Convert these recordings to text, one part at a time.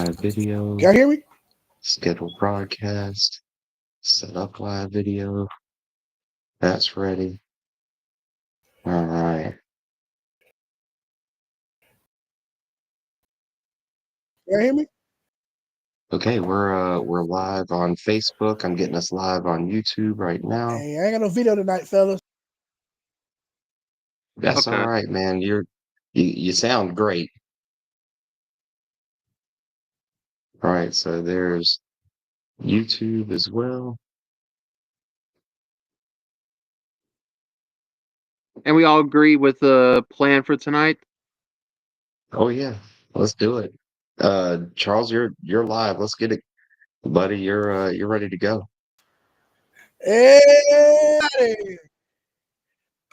live video, Can you hear me? schedule broadcast, set up live video. That's ready. All right. Can you hear me? Okay, we're live on Facebook. I'm getting us live on YouTube right now. Hey, I ain't got no video tonight, fellas. That's all Okay. right, man. You sound great. All right, so there's YouTube as well. And we all agree with the plan for tonight? Oh yeah, let's do it. Charles, you're live. Let's get it, buddy. You're ready to go. Everybody.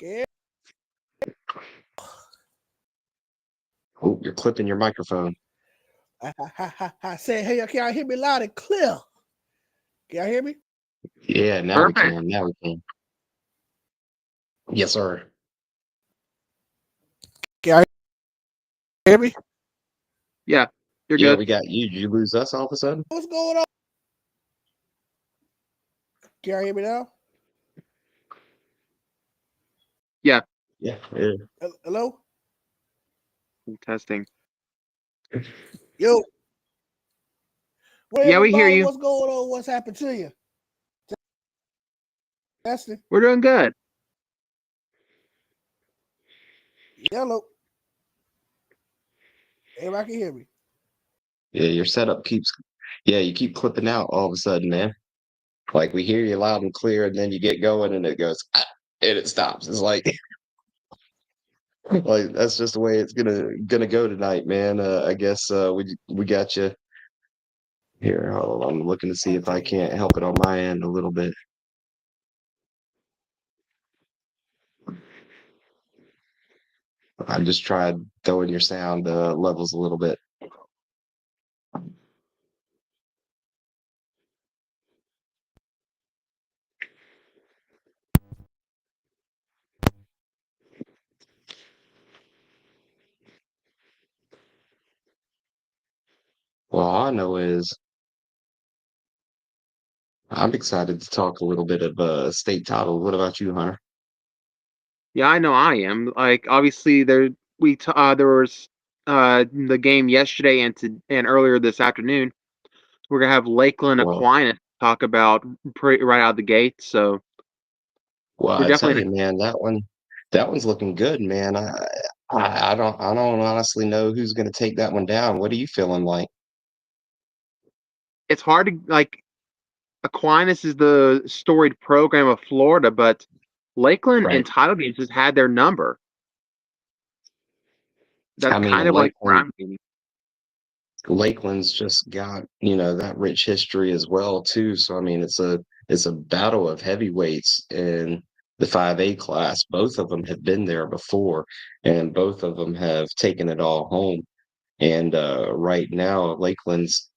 Okay. Oh, you're clipping your microphone. I said, hey, can y'all hear me loud and clear? Can y'all hear me? Yeah, now Perfect. we can. Now we can. Yes, sir. Can y'all hear me? Yeah, you're Yeah, good. we got you. Did you lose us all of a sudden? What's going on? Can y'all hear me now? Yeah. Hello? Testing. Yo. Yeah, we hear everybody, you. What's going on? What's happened to you? Testing. We're doing good. Hello. Everybody can hear me. Yeah, your setup keeps. Yeah, you keep clipping out all of a sudden, man. Like we hear you loud and clear, and then you get going, and it goes, and it stops. It's like, like that's just the way it's gonna go tonight, man. I guess we got you here. Hold on, I'm looking to see if I can't help it on my end a little bit. I just tried throwing your sound levels a little bit. Well, all I know is I'm excited to talk a little bit of state title. What about you, Hunter? Yeah, I know I am. Like, obviously, there was the game yesterday and earlier this afternoon. We're gonna have Lakeland Well, Aquinas talk about right out of the gate. So well, we're I tell definitely. you, man, that one's looking good, man. I don't honestly know who's going to take that one down. What are you feeling like? It's hard to like. Aquinas is the storied program of Florida, but Lakeland Right. and title games just had their number. That's I mean, kind of like where I'm thinking. Lakeland's just got, that rich history as well too. So I mean, it's a battle of heavyweights in the 5A class. Both of them have been there before, and both of them have taken it all home. And right now, Lakeland's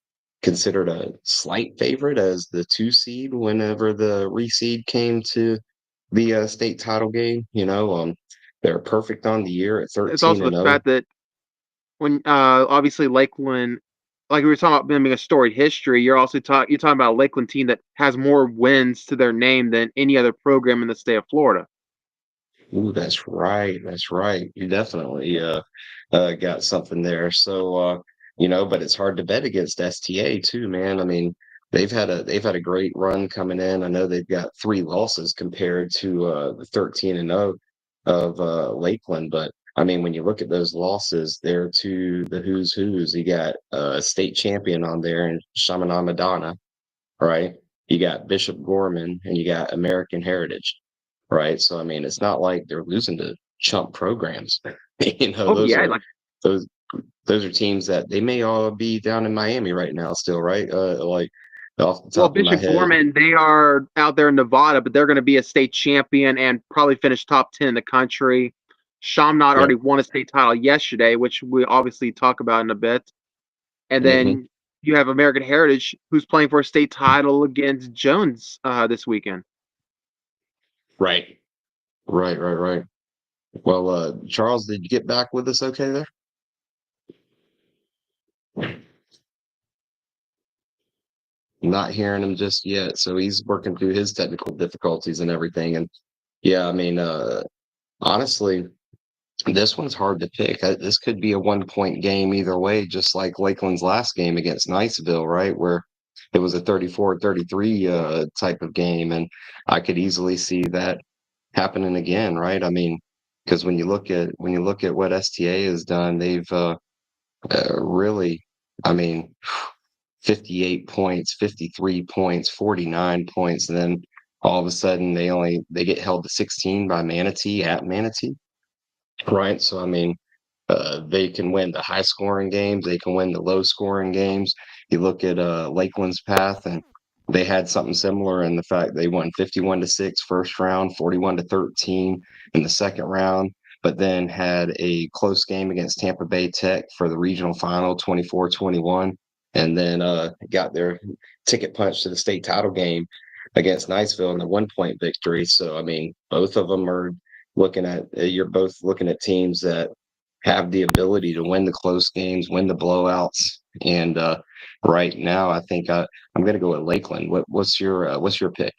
considered a slight favorite as the 2 seed whenever the reseed came to the state title game. They're perfect on the year at It's 13 also and the 0. fact that when obviously Lakeland, like we were talking about them being a storied history, you're talking about a Lakeland team that has more wins to their name than any other program in the state of Florida. Ooh, that's right. That's right. You definitely got something there. So but it's hard to bet against STA too, man. I mean, they've had a great run coming in. I know they've got 3 losses compared to the 13 and 0 of Lakeland, but I mean, when you look at those losses, they're to the who's who's. You got a state champion on there in Chaminade Madonna, right? You got Bishop Gorman and you got American Heritage, right? So I mean, it's not like they're losing to chump programs. Oh Those yeah, are like those those are teams that they may all be down in Miami right now still, right? Like off the well top of my Bishop head. Gorman, they are out there in Nevada, but they're going to be a state champion and probably finish top 10 in the country. Chaminade Yeah. already won a state title yesterday, which we obviously talk about in a bit. And Hmm. then you have American Heritage, who's playing for a state title against Jones this weekend. Right. Right. Well, Charles, did you get back with us okay there? not hearing him just yet. So he's working through his technical difficulties and everything. And yeah, I mean, honestly, this one's hard to pick. This could be a 1 point game either way, just like Lakeland's last game against Niceville, right? Where it was a 34-33 type of game. And I could easily see that happening again, right? I mean, because when you look at what STA has done, they've really, I mean, 58 points, 53 points, 49 points, and then all of a sudden they get held to 16 by Manatee at Manatee, right? So I mean, they can win the high scoring games, they can win the low scoring games. You look at Lakeland's path, and they had something similar in the fact they won 51-6 first round, 41-13 in the second round, but then had a close game against Tampa Bay Tech for the regional final, 24-21, and then got their ticket punch to the state title game against Niceville in the 1 point victory. So I mean, both of them are looking at you're both looking at teams that have the ability to win the close games, win the blowouts. And right now, I think I'm going to go with Lakeland. What's your pick?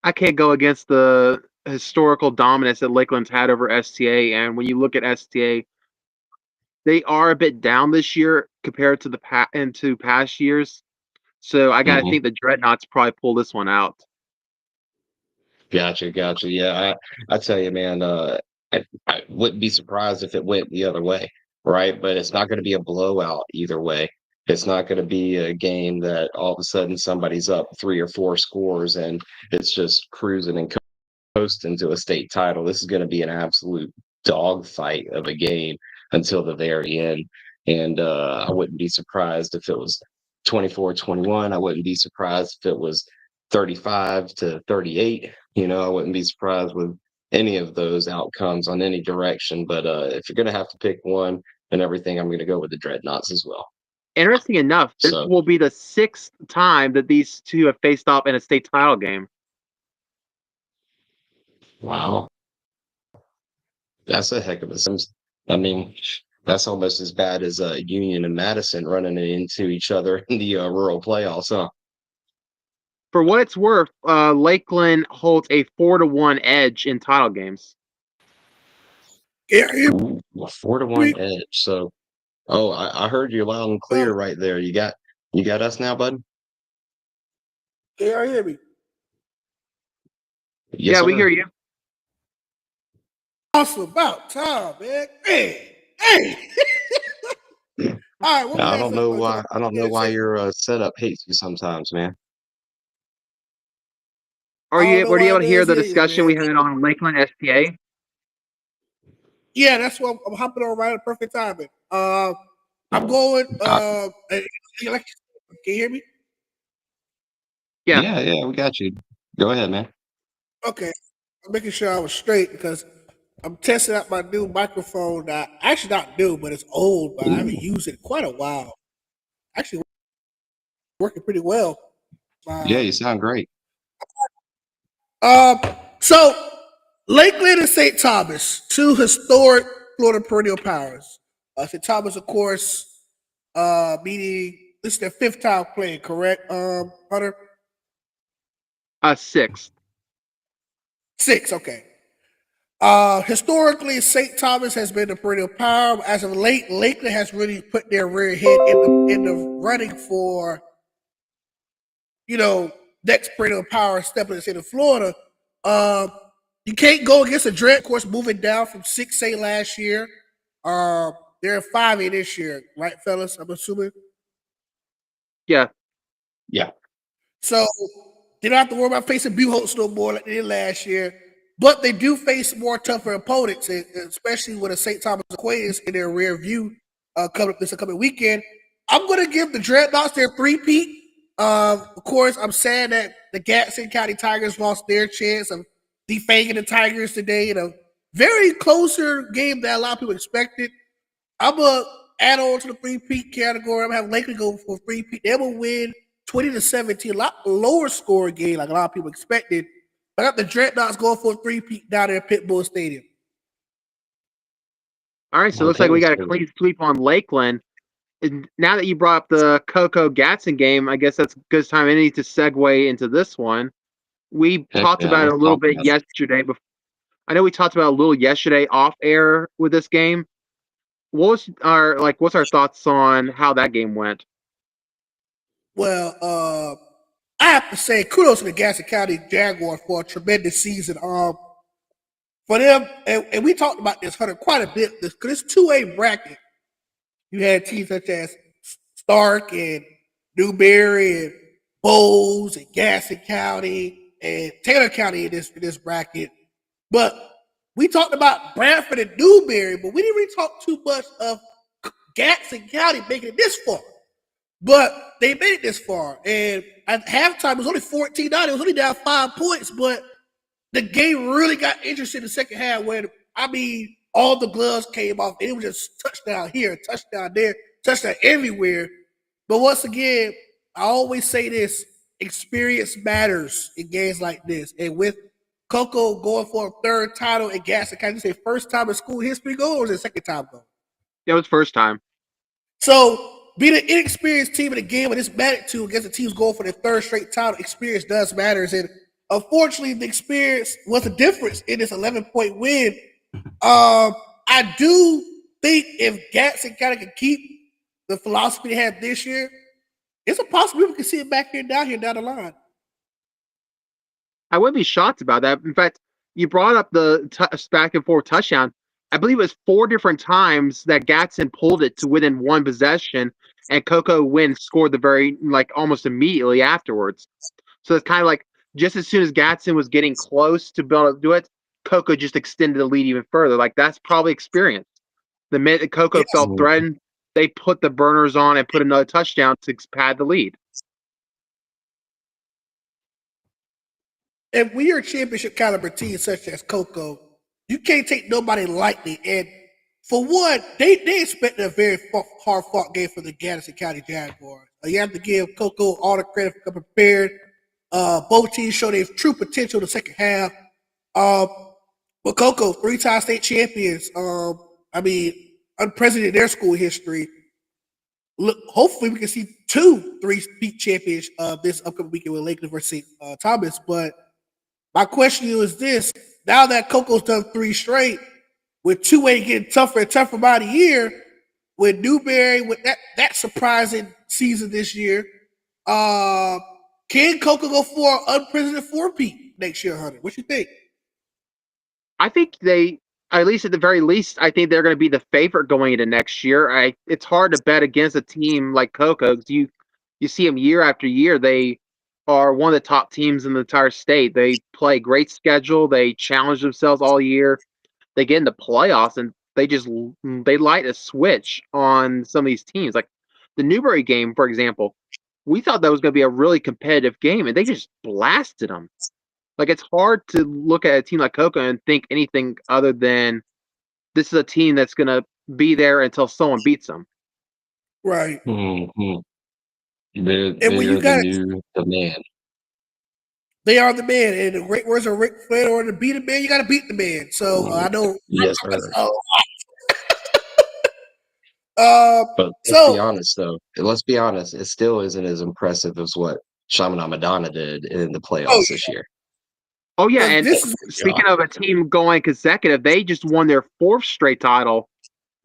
I can't go against the historical dominance that Lakeland's had over STA. And when you look at STA, they are a bit down this year compared to into past years. So I gotta Mhm. think the Dreadnoughts probably pull this one out. Gotcha. Yeah, I tell you, man, I wouldn't be surprised if it went the other way, right? But it's not going to be a blowout either way. It's not going to be a game that all of a sudden somebody's up 3 or 4 scores and it's just cruising and coasting to a state title. This is going to be an absolute dogfight of a game until the very end. And I wouldn't be surprised if it was 24-21. I wouldn't be surprised if it was 35-38. You know, I wouldn't be surprised with any of those outcomes on any direction. But if you're going to have to pick one and everything, I'm going to go with the Dreadnoughts as well. Interesting enough, this So, will be the 6th time that these two have faced off in a state title game. wow, that's a heck of a Sims. I mean, that's almost as bad as Union and Madison running into each other in the rural playoffs, huh? For what it's worth, Lakeland holds a 4-1 edge in title games. Yeah, hear Ooh, a 4-1 me? edge. So, oh, I heard you loud and clear right there. You got us now, bud? Yeah, hear me? Yes, Yeah, we sir. hear you. Awesome, about time, man. Hey. All right, what we I got don't for know for- why. I don't know yeah, why say- your setup hates you sometimes, man. Were I don't you know were you why able it to hear does the either, discussion man. we had on Lakeland STA? Yeah, that's what I'm hopping on right at perfect timing. I'm going. Like, can you hear me? Yeah. Yeah, we got you. Go ahead, man. Okay, I'm making sure I was straight because I'm testing out my new microphone. That actually not new, but it's old. But I haven't Ooh. used it in quite a while. Actually, working pretty well. Yeah, you sound great. Um, so Lakeland and St. Thomas, two historic Florida perennial powers. St. Thomas, of course, meaning this is their 5th time playing, correct? Hunter? 6th. 6, okay. Historically, St. Thomas has been the perennial power. As of late, Lakeland has really put their rear head in the running for, next perennial power stepping in the state of Florida. You can't go against the Dread, of course, moving down from 6A last year. They're 5A this year, right, fellas? I'm assuming. Yeah. Yeah. So they don't have to worry about facing Buchholz no more like they did last year. But they do face more tougher opponents, especially with a St. Thomas Aquinas in their rear view coming up this upcoming weekend. I'm going to give the Dreadnoughts their three-peat. Of course, I'm sad that the Gadsden County Tigers lost their chance of defanging the Tigers today in a very closer game than a lot of people expected. I'm going to add on to the three-peat category. I'm going to have Lakeland go for three-peat. They will win 20-17, a lot lower score game like a lot of people expected. I got the Dreadnoughts going for a three-peat down there at Pitbull Stadium. All right, so it looks like we got a clean sweep on Lakeland. And now that you brought up the Coco Gatson game, I guess that's a good time any to segue into this one. We Heck talked yeah, about it a let's little talk bit about it. yesterday. I know we talked about it a little yesterday off air with this game. What's our thoughts on how that game went? Well, I have to say kudos to the Gaston County Jaguars for a tremendous season. For them, and we talked about this Hunter quite a bit because it's 2A bracket. You had teams such as Stark and Newberry and Bowles and Gaston County and Taylor County in this bracket. But we talked about Bradford and Newberry, but we didn't really talk too much of Gaston County making it this far. But they made it this far. And at halftime, it was only 14-9. It was only down 5 points, but the game really got interesting in the second half when, all the gloves came off. And it was just touchdown here, touchdown there, touchdown everywhere. But once again, I always say this, experience matters in games like this. And with Coco going for a third title in Gaston, can you say first time in school history go, or was it second time go? It was first time. So being an inexperienced team in a game with this magnitude against the teams going for their third straight title, experience does matter. And unfortunately, the experience was the difference in this 11-point win. I do think if Gaston kind of can keep the philosophy they had this year, it's a possibility we can see it back here down the line. I wouldn't be shocked about that. In fact, you brought up the back and forth touchdown. I believe it was 4 different times that Gatson pulled it to within one possession, and Coco Wynn scored the very almost immediately afterwards. So it's kind of like just as soon as Gatson was getting close to be able to do it, Coco just extended the lead even further. That's probably experience. The minute that Coco felt threatened, they put the burners on and put another touchdown to pad the lead. And when you're a championship caliber team such as Coco, you can't take nobody lightly. And for one, they expected a very hard-fought game for the Gadsden County Jaguars. You have to give Coco all the credit for coming prepared. Both teams showed their true potential in the second half. But Coco, 3-time state champions, unprecedented in their school history. Look, hopefully we can see 2 3-peat champions this upcoming weekend with Lakeland versus Thomas. But my question to you is this: now that Coco's done 3 straight, with 2A getting tougher and tougher by the year, with Newberry with that surprising season this year, can Coco go for an unprecedented 4-peat next year, Hunter? What you think? I think at least at the very least, I think they're going to be the favorite going into next year. It's hard to bet against a team like Coco because you see them year after year. They are one of the top teams in the entire state. They play a great schedule. They challenge themselves all year. They get into playoffs and they light a switch on some of these teams. Like the Newberry game, for example, we thought that was going to be a really competitive game, and they just blasted them. It's hard to look at a team like Coco and think anything other than this is a team that's going to be there until someone beats them. Right. Mm-hmm. They're the man. They are the man. And the great words of Ric Flair, or to beat a man, you got to beat the man. So I know. Yes, sir. But let's be honest, though. Let's be honest. It still isn't as impressive as what Chaminade Madonna did in the playoffs this year. Oh, yeah. And speaking of a team going consecutive, they just won their 4th straight title.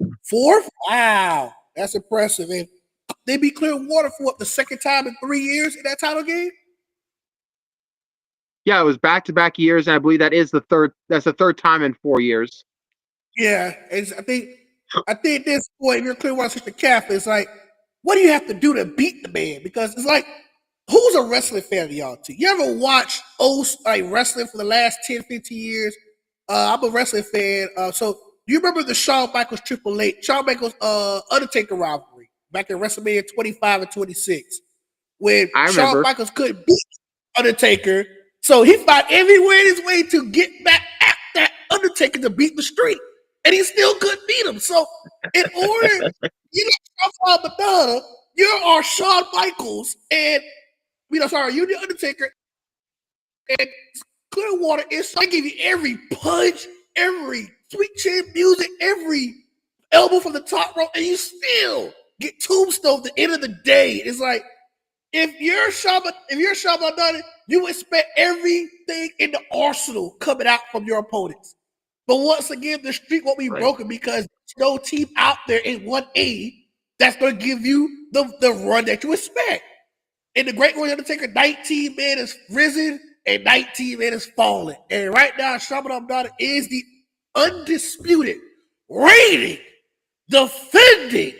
4th? Wow. That's impressive. And they beat Clearwater for the second time in 3 years in that title game? Yeah, it was back-to-back years, and I believe that's the third time in 4 years. Yeah. And I think at this point, if you're Clearwater Sister Calf, it's like, what do you have to do to beat the man? Because it's like, who's a wrestling fan of y'all too? You ever watch wrestling for the last 10, 15 years? I'm a wrestling fan. So do you remember the Shawn Michaels Triple H, Shawn Michaels Undertaker rivalry back in WrestleMania 25 and 26? When Shawn Michaels couldn't beat Undertaker, so he fought everywhere in his way to get back at that Undertaker to beat the streak. And he still couldn't beat him. So in order, you know, Madonna, you are Shawn Michaels, and you're the Undertaker, and Clearwater is. I give you every punch, every sweet chin music, every elbow from the top rope, and you still get tombstone at the end of the day. It's like if you're Shama Dunn, you expect everything in the arsenal coming out from your opponents. But once again, the streak won't be broken because there's no team out there in 1A that's going to give you the run that you expect. And the Great Warrior Undertaker, 19 men is risen and 19 men is fallen. And right now, Shama Abdallah is the undisputed, reigning, defending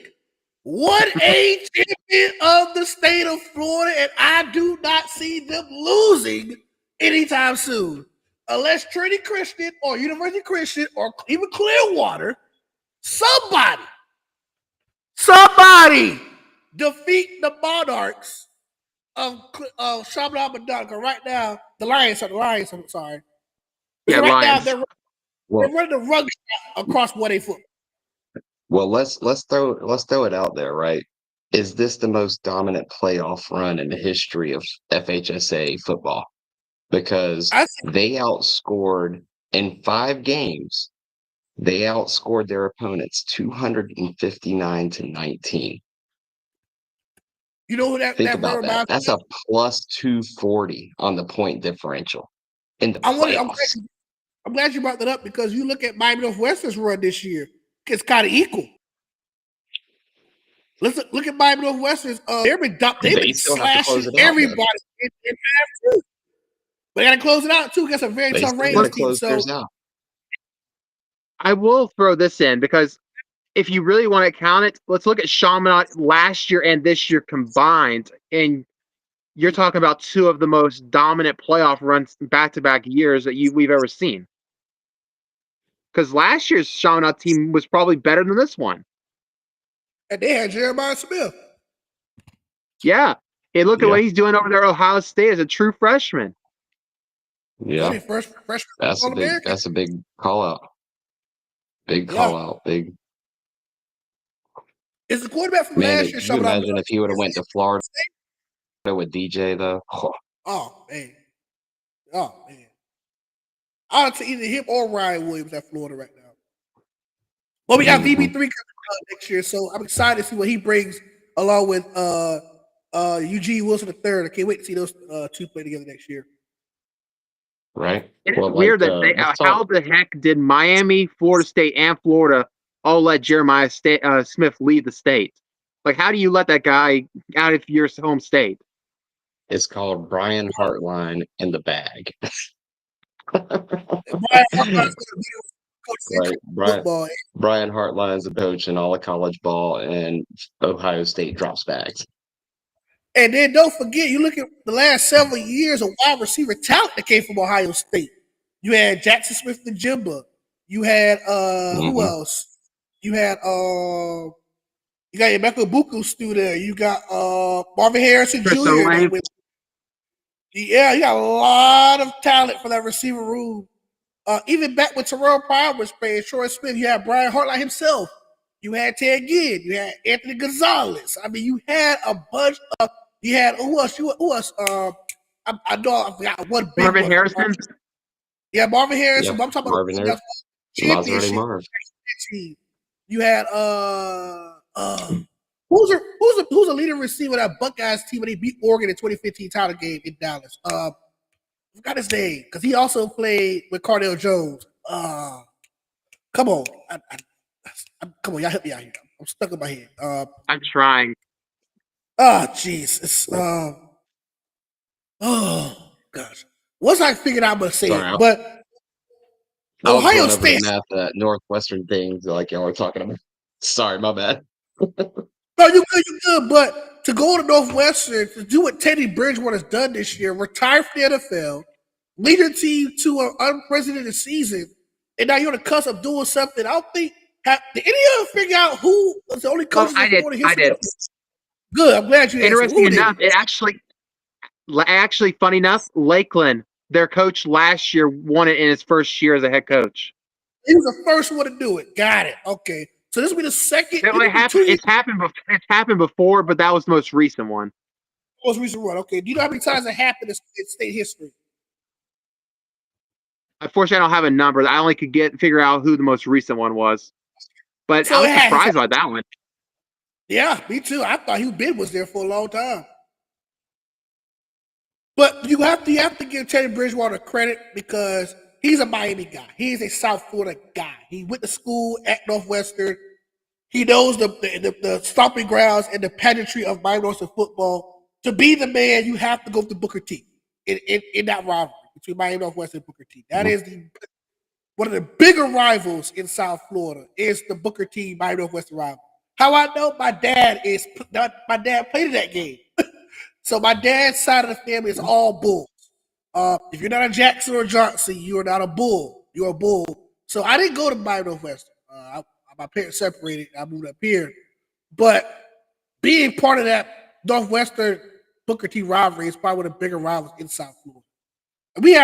1A champion of the state of Florida. And I do not see them losing anytime soon. Unless Trinity Christian or University Christian or even Clearwater, somebody defeat the Monarchs of Shabbat Madonna. Right now, the Lions, I'm sorry. Yeah, right Lions. now, they're running the rug across 1A football. Well, let's throw it out there, right? Is this the most dominant playoff run in the history of FHSA football? Because they outscored in 5 games, they outscored their opponents 259-19. You know who that? Think about that. That's a plus 240 on the point differential in the playoffs. I'm glad you brought that up because you look at Miami Northwestern's run this year; it's kind of equal. Let's look at Miami Northwestern's. They've been slashing everybody in half too. But they got to close it out too against a very tough Ravens team. So I will throw this in because if you really want to count it, let's look at Chaminade last year and this year combined, and you're talking about 2 of the most dominant playoff runs back-to-back years that we've ever seen. Because last year's Chaminade team was probably better than this one. And they had Jeremiah Smith. Yeah. Hey, look at what he's doing over there at Ohio State as a true freshman. Yeah. Freshman that's a big call out. Big call out. Big. Is the quarterback from last year? Can you imagine if he would have went to Florida with DJ though? Oh man. I'll take either him or Ryan Williams at Florida right now. But we got VB3 coming out next year, so I'm excited to see what he brings along with Eugene Wilson III. I can't wait to see those 2 play together next year. Right. It's weird that how the heck did Miami, Florida State, and Florida all let Jeremiah Smith leave the state? Like, how do you let that guy out of your home state? It's called Brian Hartline in the bag. Brian Hartline's a coach in all of college ball, and Ohio State drops bags. And then don't forget, you look at the last several years of wide receiver talent that came from Ohio State. You had Jackson Smith-Njigba. You had who else? You had you got Emeka Buku still there. You got Marvin Harrison Jr. Yeah, you got a lot of talent for that receiver room. Even back with Terrell Pryor was playing Troy Smith, you had Brian Hartline himself. You had Ted Ginn. You had Anthony Gonzalez. I mean, you had a bunch of. You had who else? Who else? I know I forgot one big Marvin one. Harrison. Yeah, Marvin Harrison. Yep. But I'm talking Marvin about Maserati Marv. You had who's a leading receiver of that Buckeyes team when they beat Oregon in 2015 title game in Dallas? I forgot his name because he also played with Cardale Jones. Come on, come on, y'all help me out here. I'm stuck in my head. I'm trying. Oh, jeez. Oh, gosh. Once I figured out, I'm going to say it. But Ohio State. That Northwestern things like y'all are talking about. Sorry, my bad. No, you good. But to go to Northwestern, to do what Teddy Bridgewater has done this year, retire from the NFL, lead your team to an unprecedented season, and now you're on the cusp of doing something. I don't think. Did any of you figure out who was the only coach? I did. Good. I'm glad you. Interesting enough, it actually, funny enough, Lakeland, their coach last year, won it in his first year as a head coach. He was the first one to do it. Got it. Okay, so this will be the second. It's happened before, but that was the most recent one. Most recent one. Okay. Do you know how many times it happened in state history? Unfortunately, I don't have a number. I only could figure out who the most recent one was. But I was surprised by that one. Yeah, me too. I thought Hugh Ben was there for a long time. But you have to give Teddy Bridgewater credit because he's a Miami guy. He's a South Florida guy. He went to school at Northwestern. He knows the stomping grounds and the pageantry of Miami Northwestern football. To be the man, you have to go to Booker T in that rivalry between Miami Northwestern and Booker T. That is one of the bigger rivals in South Florida is the Booker T Miami Northwestern rival. How I know? My dad played in that game. So my dad's side of the family is all Bulls. If you're not a Jackson or Johnson, you are not a Bull. You're a Bull. So I didn't go to Miami Northwestern. My parents separated. I moved up here. But being part of that Northwestern Booker T rivalry is probably one of the bigger rivals in South Florida.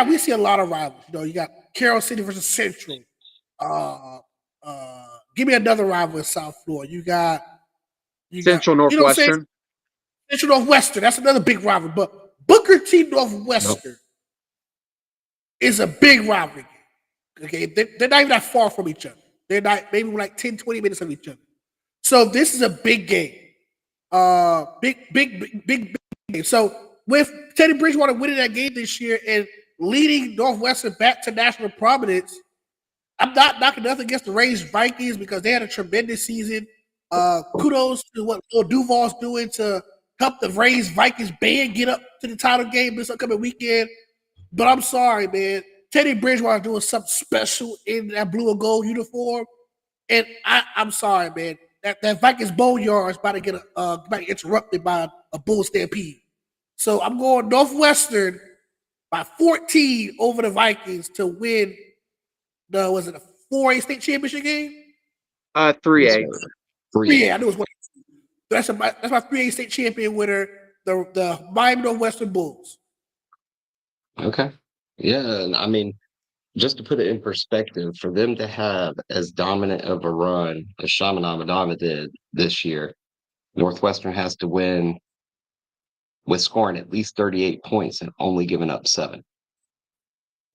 We see a lot of rivals. You know, you got Carroll City versus Central. Give me another rival in South Florida. You got Central Northwestern. Central Northwestern. That's another big rivalry. But Booker T Northwestern is a big rivalry. Okay, they're not even that far from each other. They're not maybe like 10, 20 minutes from each other. So this is a big game. Big game. So with Teddy Bridgewater winning that game this year and leading Northwestern back to national prominence, I'm not knocking nothing against the Rays Vikings because they had a tremendous season. Kudos to what Lil Duval's doing to help the Rays Vikings band get up to the title game this upcoming weekend. But I'm sorry, man. Teddy Bridgewater doing something special in that blue and gold uniform. And I'm sorry, man. That Vikings boneyard is about to get interrupted by a bull stampede. So I'm going Northwestern by 14 over the Vikings to win was it a 4A state championship game? 3A. 3A. I knew it was one. That's my 3A state champion winner, the Miami Northwestern Bulls. Okay. Yeah, I mean, just to put it in perspective, for them to have as dominant of a run as Chaminade Madonna did this year, Northwestern has to win with scoring at least 38 points and only giving up 7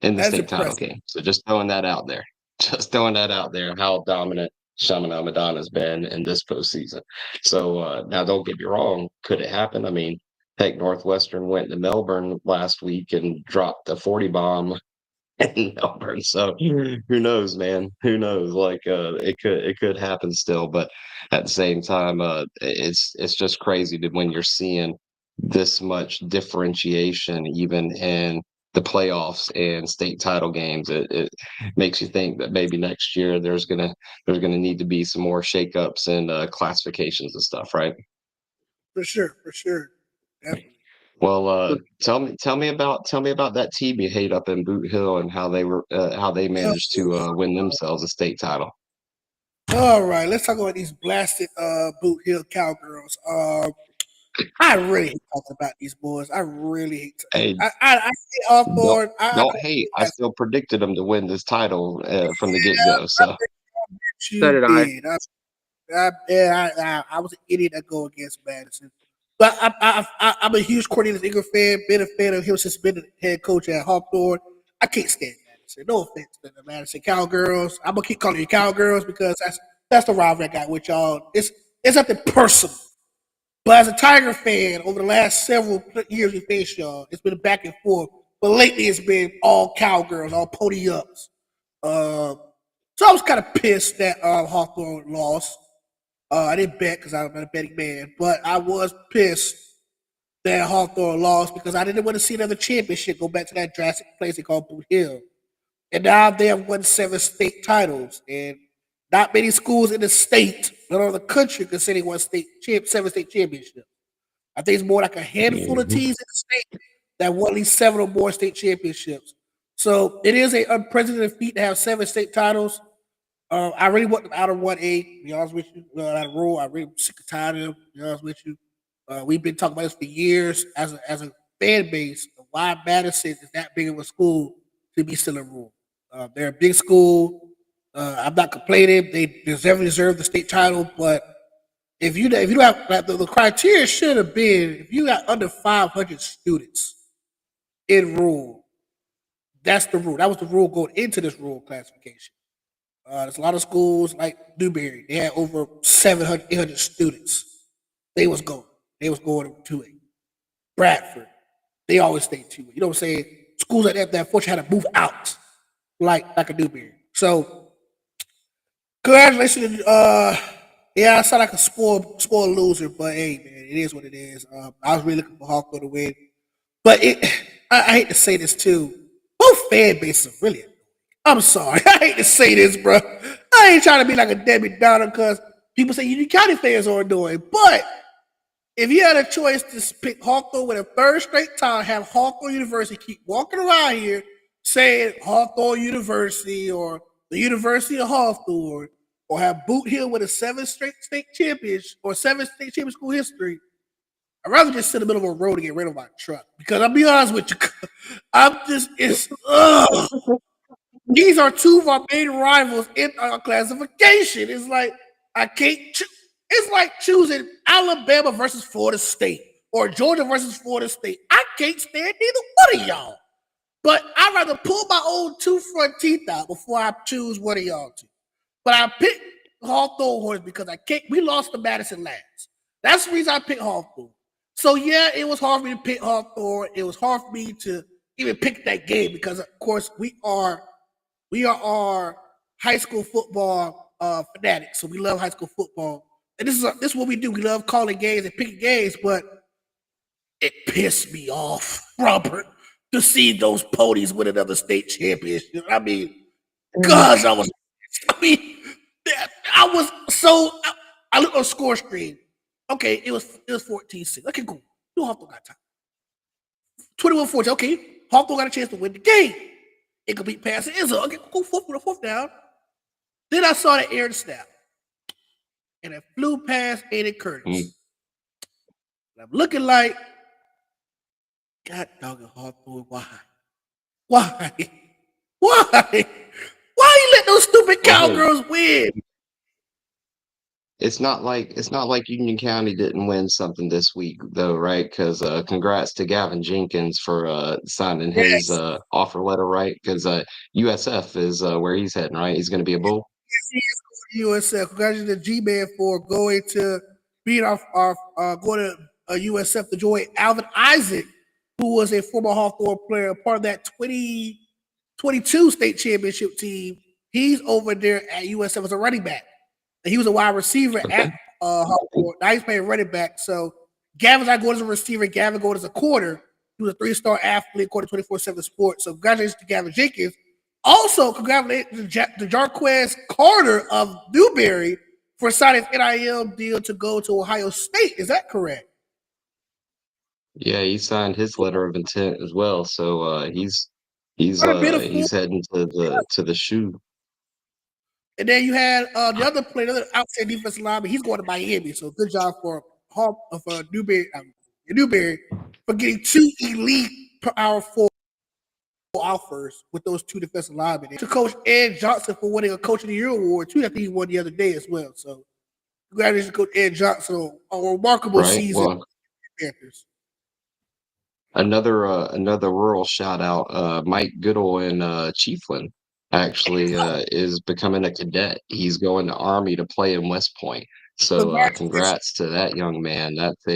in the state title game. So just throwing that out there. Just throwing that out there, how dominant Chaminade Madonna's been in this postseason. So now don't get me wrong, could it happen? I mean, heck, Northwestern went to Melbourne last week and dropped a 40 bomb in Melbourne. So who knows, man? Who knows? Like it could happen still, but at the same time, it's just crazy that when you're seeing this much differentiation, even in the playoffs and state title games, it makes you think that maybe next year there's gonna need to be some more shakeups and classifications and stuff, right? For sure. Definitely. Well, tell me about that team you hate up in Boot Hill and how they managed to win themselves a state title. All right, let's talk about these blasted Boot Hill Cowgirls. I really hate talking about these boys. I really hate. Hey, I hate Hawthorne. don't hate. I still predicted them to win this title from the get go. So did I. I was an idiot that go against Madison. But I'm a huge Cornelius Ingram fan, been a fan of him since been the head coach at Hawthorne. I can't stand Madison. No offense to the Madison Cowgirls. I'm gonna keep calling you Cowgirls because that's the rivalry I got with y'all. It's nothing personal. But as a Tiger fan, over the last several years we faced y'all, it's been a back and forth. But lately it's been all Cowgirls, all pony ups. So I was kind of pissed that Hawthorne lost. I didn't bet because I'm not a betting man, but I was pissed that Hawthorne lost because I didn't want to see another championship go back to that drastic place they call Boot Hill. And now they have won 7 state titles, and not many schools in the state, but on the country, can say they won 7 state championships. I think it's more like a handful of teams in the state that won at least 7 or more state championships. So it is an unprecedented feat to have 7 state titles. I really want them out of 1A, to be honest with you. Out of rule, I really sick and tired of them, to be honest with you. We've been talking about this for years as a fan base. Why Madison is that big of a school to be still in rule. They're a big school. I'm not complaining. They deserve the state title, but if you don't have like, the criteria should have been if you got under 500 students in rule, that's the rule. That was the rule going into this rule classification. There's a lot of schools like Newberry. They had over 700, 800 students. they was going. They was going to it. Bradford, they always stay 2A. You know what I'm saying? Schools like that unfortunately had to move out like a Newberry. So congratulations. Yeah, I sound like a spoiled loser, but hey, man, it is what it is. I was really looking for Hawthorne to win, but I hate to say this too. Both fan bases are really. I'm sorry. I hate to say this, bro. I ain't trying to be like a Debbie Downer because people say Union County fans are doing, but if you had a choice to pick Hawthorne with a third straight time, have Hawthorne University keep walking around here saying Hawthorne University or the University of Hawthorne, or have Boot Hill with a 7 straight state champions or 7 state champion school history, I'd rather just sit in the middle of a road and get rid of my truck. Because I'll be honest with you, these are 2 of our main rivals in our classification. It's like I can't. It's like choosing Alabama versus Florida State or Georgia versus Florida State. I can't stand neither one of y'all. But I'd rather pull my own 2 front teeth out before I choose one of y'all two. But I picked Hawthorne Hornets because we lost to Madison last. That's the reason I picked Hawthorne. So yeah, it was hard for me to pick Hawthorne. It was hard for me to even pick that game because of course we are high school football fanatics. So we love high school football. And this is what we do. We love calling games and picking games, but it pissed me off, Robert, to see those ponies win another state championship. I mean, gosh, I was I looked on score screen. Okay, it was 14-6. Okay, cool. No Hawthorne got time. 21-14. Okay, Hawthorne got a chance to win the game. Incomplete pass to Izzo. Okay, go fourth down. Then I saw the air snap. And it flew past Aiden Curtis. I'm looking like, God doggone Hawthorne, why? Why you let those stupid cowgirls win? It's not like Union County didn't win something this week though, right? Because congrats to Gavin Jenkins for signing his offer letter, right? Because USF is where he's heading, right? He's going to be a Bull. USF. Congratulations to G-Man for going to being going to USF to join Alvin Isaac, who was a former Hawthorne player, part of that 2022 state championship team. He's over there at USF as a running back. And he was a wide receiver at Hawthorne. Now he's playing running back. So Gavin's not going as a receiver. Gavin going as a quarter. He was a 3-star athlete, according to 24/7 Sports. So congratulations to Gavin Jenkins. Also, congratulations to Jarquez Carter of Newberry for signing his NIL deal to go to Ohio State. Is that correct? Yeah, he signed his letter of intent as well. So he's heading to the shoe. And then you had the other player, another outside defensive lineman. He's going to Miami. So good job for Newberry for getting 2 elite Power 4 offers with those 2 defensive linemen. To Coach Ed Johnson for winning a Coach of the Year award too. I think he won the other day as well. So congratulations, Coach Ed Johnson, on a remarkable season. Well, Panthers. Another rural shout out, Mike Goodall in Chiefland actually is becoming a cadet. He's going to Army to play in West Point. So congrats to that young man. That's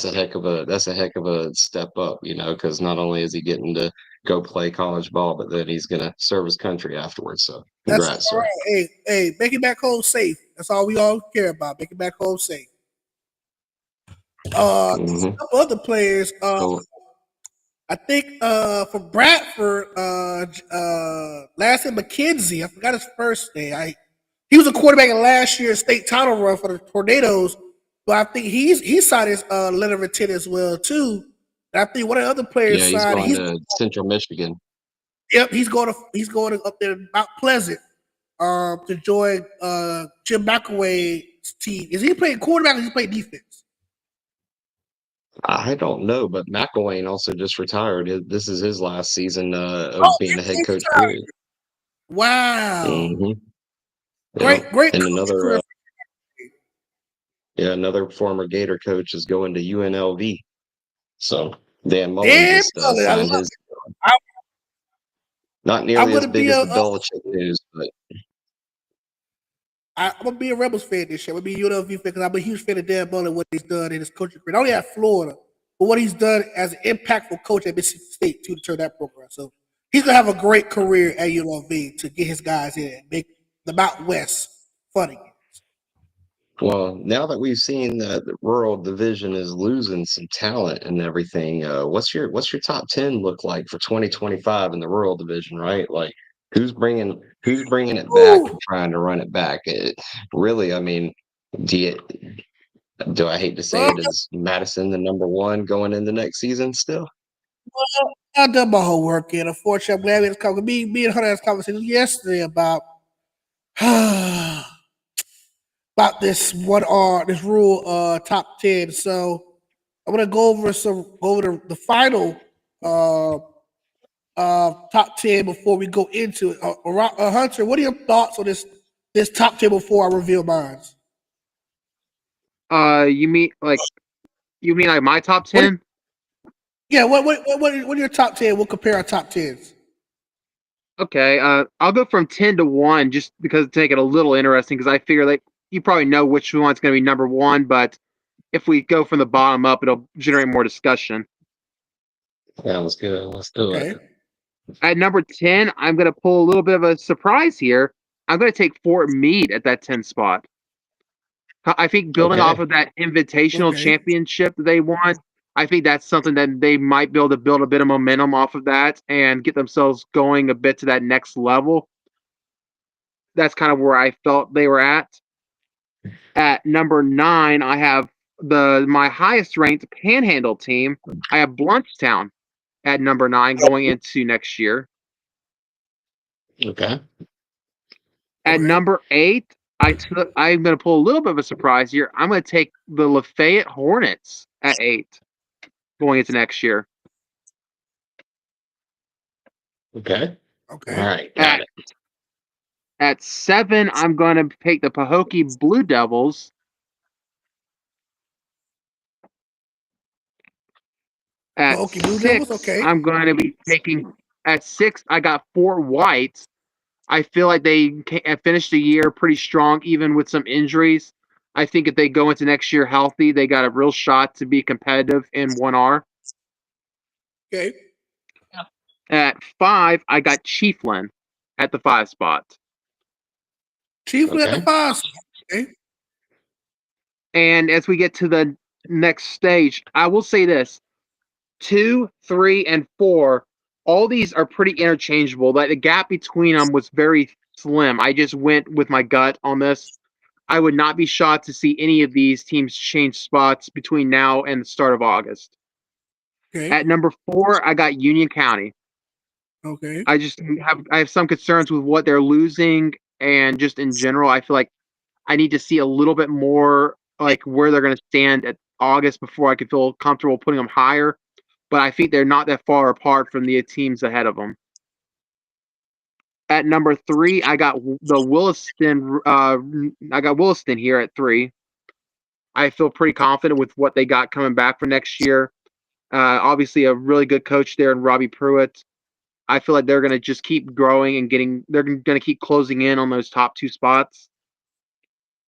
a heck of a step up, because not only is he getting to go play college ball, but then he's gonna serve his country afterwards. So congrats, sir. Right. Hey, make it back home safe. That's all we all care about. Make it back home safe. A couple other players. I think for Bradford, last name McKenzie. I forgot his first name. He was a quarterback in last year's state title run for the Tornadoes, but I think he signed his letter of intent as well too. And I think one of the other players signed. He's going to Central Michigan. Yep, he's going up there to Mount Pleasant to join Jim McElway's team. Is he playing quarterback or is he playing defense? I don't know, but McElwain also just retired. This is his last season of being the head coach. Period. Wow! Great! And another former Gator coach is going to UNLV. So Dan Mullen just signed his. Not nearly as big as the Belichick news, but I'm gonna be a Rebels fan this year. I'm gonna be a UNLV fan because I'm a huge fan of Dan Mullen, what he's done in his coaching career. Not only at Florida, but what he's done as an impactful coach at Mississippi State too to turn that program. So he's gonna have a great career at UNLV to get his guys in and make the Mountain West fun again. Well, now that we've seen that the rural division is losing some talent and everything, what's your top 10 look like for 2025 in the rural division, right? Like who's bringing it back Ooh, and trying to run it back? It really, I mean, do you, do I hate to say well, it, is Madison the number one going in the next season still? I done my homework, and unfortunately, I'm glad we had this conversation. Me and Hunter had this conversation yesterday about about this rule top 10. So I'm gonna go over the final uh top 10 before we go into it. Hunter, what are your thoughts on this top 10 before I reveal mine? You mean like my top What 10? yeah, what are your top 10? We'll compare our top 10s. Okay, I'll go from 10 to 1 just because to make it a little interesting because I figure like you probably know which one's going to be number 1, but if we go from the bottom up, it'll generate more discussion. Yeah, let's go. Let's do it. Okay. At number 10, I'm going to pull a little bit of a surprise here. I'm going to take Fort Meade at that 10 spot. I think building Okay. off of that invitational Okay. championship that they won, I think that's something that they might be able to build a bit of momentum off of that and get themselves going a bit to that next level. That's kind of where I felt they were at. At number 9, I have my highest ranked Panhandle team. I have Bluntstown at number 9 going into next year. Okay. At Okay. number 8, I'm going to pull a little bit of a surprise here. I'm going to take the Lafayette Hornets at 8 going into next year. Okay. Okay. All right. Got it. At 7, I'm going to take the Pahokee Blue Devils. At Pahokee Blue 6, Devils, okay. I'm going to be taking. At 6, I got Fort White. I feel like they finished the year pretty strong, even with some injuries. I think if they go into next year healthy, they got a real shot to be competitive in 1R. Okay. At 5, I got Chiefland at the 5 spot. Chiefly at the Okay. 5. Okay. And as we get to the next stage, I will say this: 2, 3, and 4, all these are pretty interchangeable. Like the gap between them was very slim. I just went with my gut on this. I would not be shocked to see any of these teams change spots between now and the start of August. Okay. At number 4, I got Union County. Okay. I have some concerns with what they're losing, and just in general, I feel like I need to see a little bit more like where they're going to stand at August before I can feel comfortable putting them higher. But I think they're not that far apart from the teams ahead of them. At number 3, I got the Williston. I got Williston here at 3. I feel pretty confident with what they got coming back for next year. Obviously, a really good coach there in Robbie Pruitt. I feel like they're going to just keep growing and getting. They're going to keep closing in on those top 2 spots.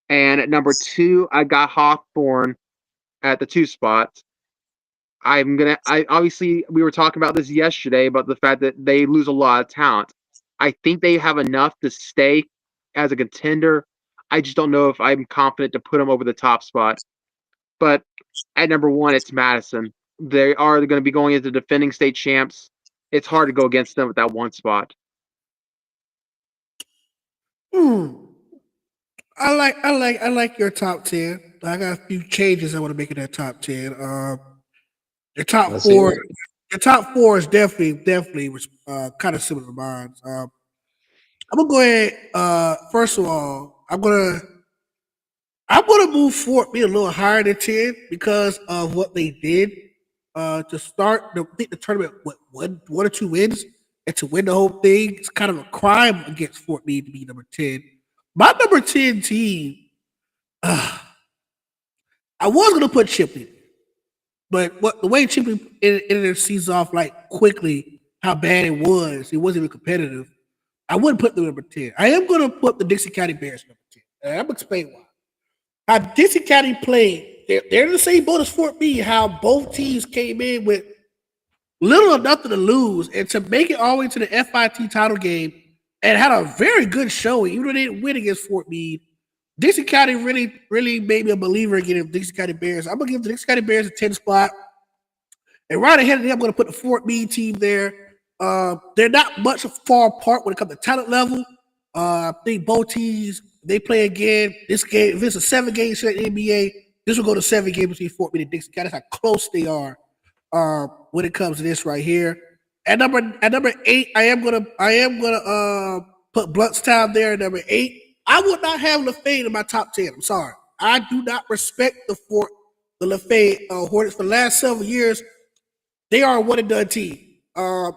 And at number 2, I got Hawthorne at the 2 spot. I obviously we were talking about this yesterday about the fact that they lose a lot of talent. I think they have enough to stay as a contender. I just don't know if I'm confident to put them over the top spot. But at number 1, it's Madison. They are going to be going into defending state champs. It's hard to go against them at that 1 spot. I like your top 10. I got a few changes I want to make in that top 10. Your top Let's hear 4, it. your top 4 is definitely kind of similar to mine. I'm gonna go ahead. First of all, I'm gonna move Fort Meade a little higher than 10 because of what they did to start the tournament with one or 2 wins and to win the whole thing. It's kind of a crime against Fort Meade to be number 10. My number 10 team, I was gonna put Chipley, but the way Chipley ended their season off like quickly, how bad it wasn't even competitive. I wouldn't put them number 10. I am gonna put the Dixie County Bears number 10. And I'm gonna explain why. How Dixie County played, they're in the same boat as Fort Meade. How both teams came in with little or nothing to lose, and to make it all the way to the FIT title game and had a very good showing, even though they didn't win against Fort Meade. Dixie County really made me a believer again in Dixie County Bears. I'm gonna give the Dixie County Bears a 10 spot. And right ahead of them, I'm gonna put the Fort Meade team there. They're not much far apart when it comes to talent level. I think both teams, they play again. This game, if it's a 7-game set in the NBA, this will go to 7 games between Fort Meade and Dixie County. That's how close they are when it comes to this right here. At number 8, I am gonna put Bluntstown there at number 8. I would not have Lafayette in my top 10. I'm sorry. I do not respect the Lafayette Hornets for the last several years. They are a one-and-done team.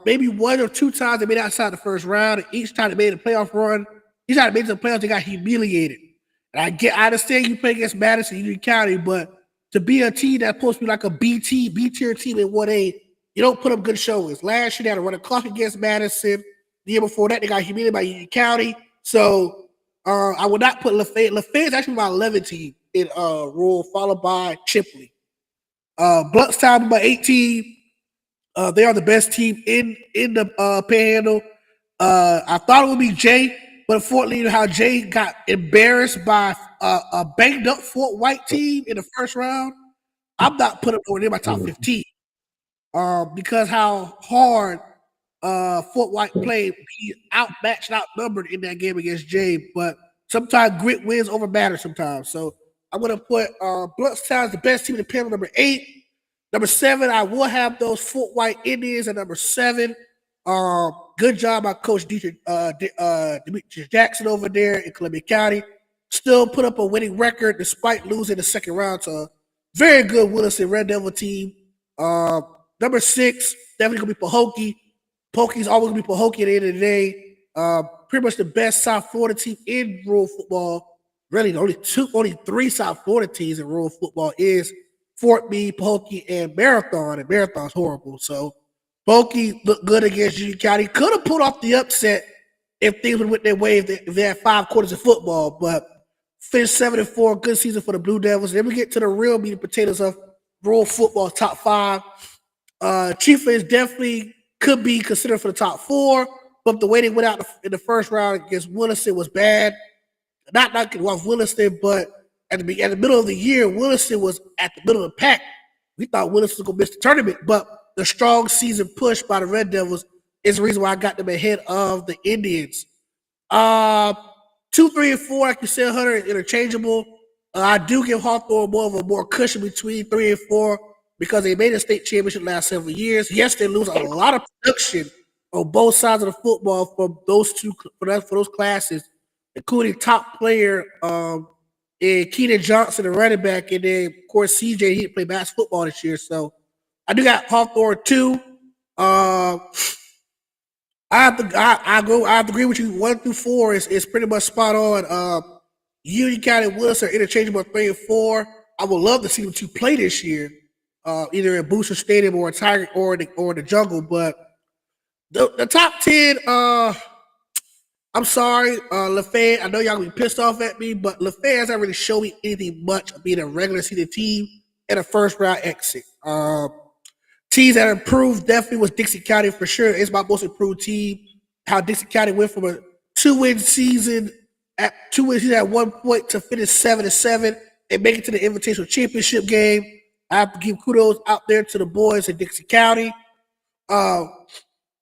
Maybe 1 or 2 times they made it outside the first round. And each time they made a playoff run, each time they made it to the playoffs, they got humiliated. And I understand you play against Madison Union County, but to be a team that's supposed to be like a B-tier team in 1A, you don't put up good showings. Last year they had to run a clock against Madison. The year before that, they got humiliated by Union County. So I would not put Lafayette. Lafayette is actually my 11th team in rural, followed by Chipley. Bluntstown, my 18. They are the best team in the Panhandle. I thought it would be Jay, but unfortunately, how Jay got embarrassed by a banged up Fort White team in the first round, I'm not putting them in my top 15 because how hard Fort White played. He outmatched, outnumbered in that game against Jay, but sometimes grit wins over matter sometimes. So I'm going to put Bluntstown as the best team in the Panhandle, number 8. Number 7, I will have those Fort White Indians at number 7. Good job by Coach Demetrius Jackson over there in Columbia County. Still put up a winning record despite losing the second round to a very good Williston Red Devil team. Number 6, definitely going to be Pahokee. Pokee's always going to be Pahokee at the end of the day. Pretty much the best South Florida team in rural football. Really, only 3 South Florida teams in rural football is Fort Meade, Pahokee, and Marathon, and Marathon's horrible. So Pahokee looked good against Union County. Could have pulled off the upset if things would went their way if they had 5 quarters of football, but finished 7-4, good season for the Blue Devils. Then we get to the real meat and potatoes of rural football, top 5. Chiefly is definitely could be considered for the top 4, but the way they went out in the first round against Williston was bad. Not knocking off Williston, but at the middle of the year, Williston was at the middle of the pack. We thought Williston was going to miss the tournament, but the strong season push by the Red Devils is the reason why I got them ahead of the Indians. 2, 3, and 4, like you said, Hunter, is interchangeable. I do give Hawthorne more cushion between 3 and 4 because they made a state championship last several years. Yes, they lose a lot of production on both sides of the football for those classes, including top player and Keenan Johnson, the running back, and then, of course, CJ, he didn't play basketball this year. So I do got Hawthorne 2. I have to agree with you. 1 through 4 is pretty much spot on. Union County and Willis are interchangeable at 3 and 4. I would love to see them 2 play this year, either at Booster Stadium or Tiger or the Jungle. But the top 10, I'm sorry, Lafayette. I know y'all gonna be pissed off at me, but Lafayette hasn't really shown me anything much of being a regular season team and a first round exit. Teams that improved definitely was Dixie County for sure. It's my most improved team. How Dixie County went from a 2-win season at 1 point to finish 7-7 and make it to the Invitational Championship game. I have to give kudos out there to the boys in Dixie County.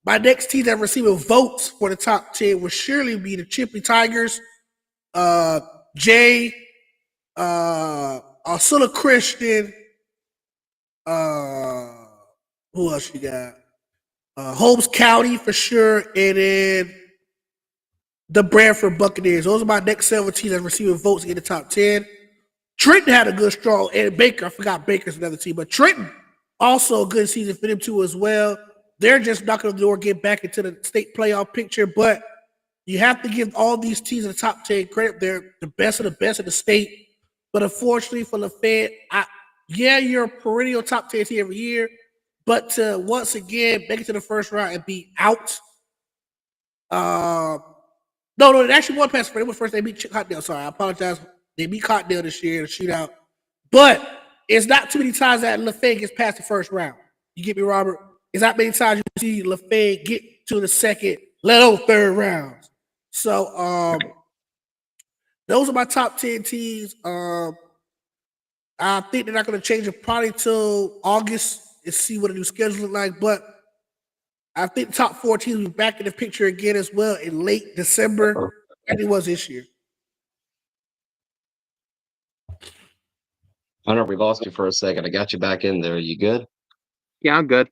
My next team that receiving votes for the top 10 will surely be the Chipley Tigers. Jay, Ursula Christian, who else you got? Holmes County for sure, and then the Branford Buccaneers. Those are my next 7 teams that receiving votes in the top 10. Trenton had a good strong, and Baker, I forgot Baker's another team, but Trenton also a good season for them too as well. They're just knocking on the door, get back into the state playoff picture, but you have to give all these teams in the top 10 credit. They're the best of the best of the state. But unfortunately for Lafayette, you're a perennial top 10 team every year, but to once again make it to the first round and be out, No, they actually won past. They were first. They beat Cottondale. Sorry, I apologize. They beat Cottondale this year in a shootout. But it's not too many times that LaFay gets past the first round. You get me, Robert? It's not many times you see LaFay get to the second, let alone third rounds. So those are my top 10 teams. I think they're not going to change it probably till August and see what a new schedule looks like. But I think the top 4 teams will be back in the picture again as well in late December, like it was this year. Hunter, we lost you for a second. I got you back in there. You good? Yeah, I'm good.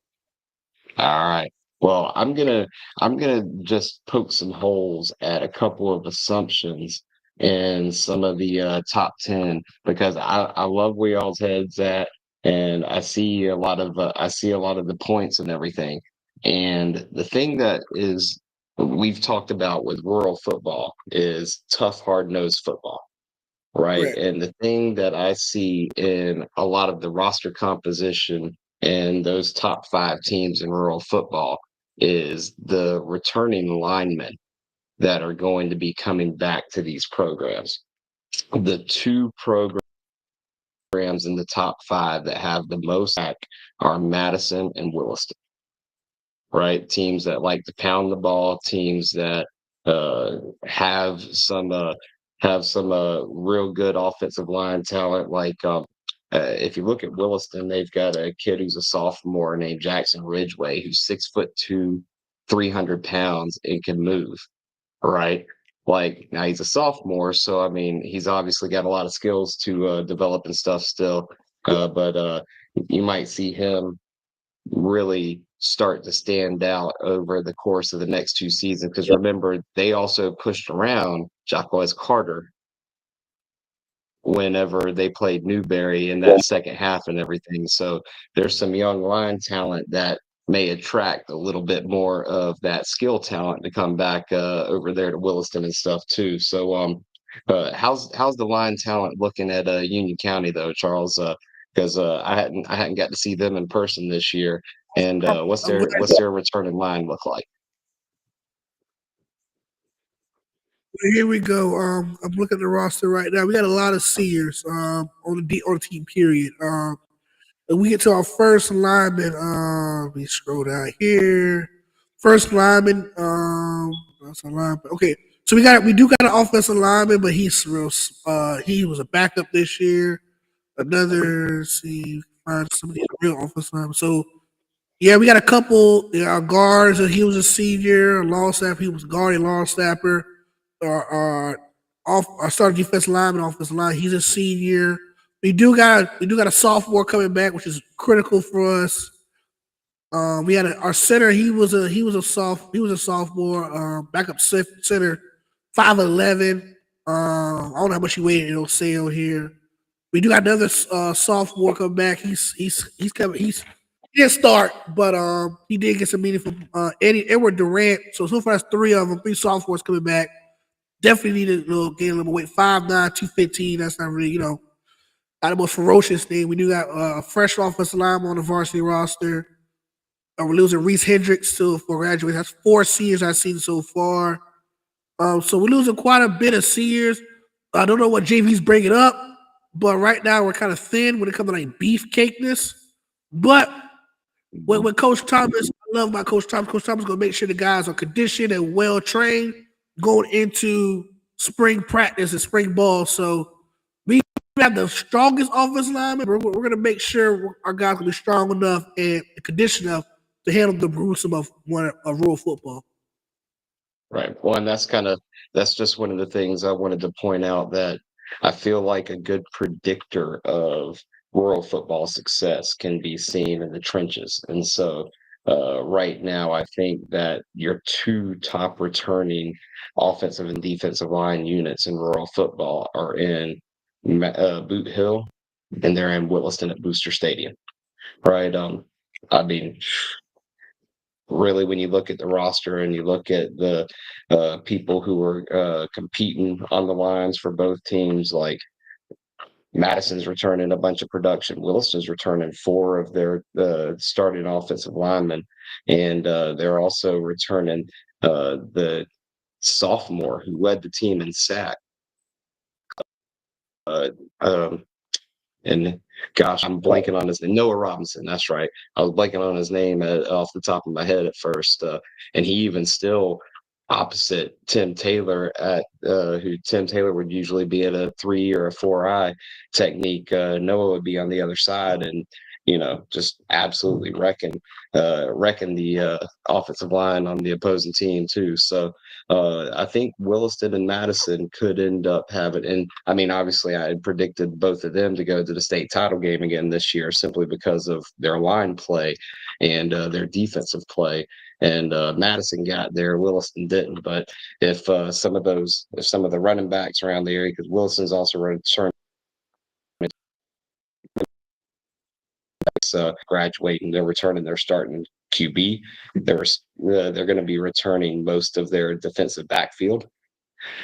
All right. Well, I'm gonna just poke some holes at a couple of assumptions in some of the top 10 because I love where y'all's heads at, and I see a lot of the points and everything. And the thing that is we've talked about with rural football is tough, hard-nosed football. Right. Correct. And the thing that I see in a lot of the roster composition and those top 5 teams in rural football is the returning linemen that are going to be coming back to these programs. The 2 programs in the top 5 that have the most back are Madison and Williston, right? Teams that like to pound the ball, teams that uh, have some real good offensive line talent. If you look at Williston, they've got a kid who's a sophomore named Jackson Ridgeway, who's 6'2", 300 pounds, and can move. Right. Like now he's a sophomore, so I mean he's obviously got a lot of skills to develop and stuff still. But you might see him really start to stand out over the course of the next 2 seasons. Because remember, they also pushed around Jacquez Carter whenever they played Newberry in that second half and everything. So there's some young line talent that may attract a little bit more of that skill talent to come back over there to Williston and stuff too. So how's the line talent looking at Union County though, Charles? Because I hadn't got to see them in person this year. And I'm glad. what's their returning line look like? Here we go. I'm looking at the roster right now. We got a lot of seniors on the team. Period. And we get to our first lineman. Let me scroll down here. First lineman. That's a lineman. Okay, so we do got an offensive lineman, but he's real. He was a backup this year. Another. Let's see, find somebody real offensive lineman. So yeah, we got a couple guards. He was a senior, a long snapper. He was a guard and long snapper. Our starting defensive lineman, offensive line. He's a senior. We do got a sophomore coming back, which is critical for us. We had our center. He was a sophomore. Backup center, 5'11". I don't know how much he weighed in sale here. We do got another sophomore come back. He's coming. He didn't start, but he did get some meaningful. Edward Durant. So far that's 3 of them. 3 sophomores coming back. Definitely need to gain a little weight. 5'9", 215. That's not really not the most ferocious thing. We do got a fresh offensive lineman on the varsity roster. We're losing Reese Hendricks for graduate. That's 4 seniors I've seen so far. So we're losing quite a bit of seniors. I don't know what JV's bringing up, but right now we're kind of thin when it comes to like beefcakeness. But with Coach Thomas, I love my Coach Thomas. Coach Thomas is going to make sure the guys are conditioned and well trained going into spring practice and spring ball. So we have the strongest offensive lineman. We're going to make sure our guys will be strong enough and conditioned enough to handle the gruesome of rural football. Right. Well, and that's just one of the things I wanted to point out that I feel like a good predictor of rural football success can be seen in the trenches. And so right now, I think that your 2 top returning offensive and defensive line units in rural football are in Boot Hill and they're in Williston at Booster Stadium. Right. I mean, really, when you look at the roster and you look at the people who are competing on the lines for both teams, like Madison's returning a bunch of production. Williston's returning 4 of their starting offensive linemen, and they're also returning the sophomore who led the team in sack. Um, and gosh, I'm blanking on his name. Noah Robinson. That's right. I was blanking on his name off the top of my head at first. And he even still opposite Tim Taylor at who Tim Taylor would usually be at a 3 or a 4 eye technique. Noah would be on the other side and just absolutely wrecking the offensive line on the opposing team too. So I think Williston and Madison could end up having, and I mean, obviously, I had predicted both of them to go to the state title game again this year simply because of their line play and their defensive play. And Madison got there, Williston didn't. But if some of the running backs around the area, because Williston's also returned. Graduating, they're returning their starting QB. They're going to be returning most of their defensive backfield.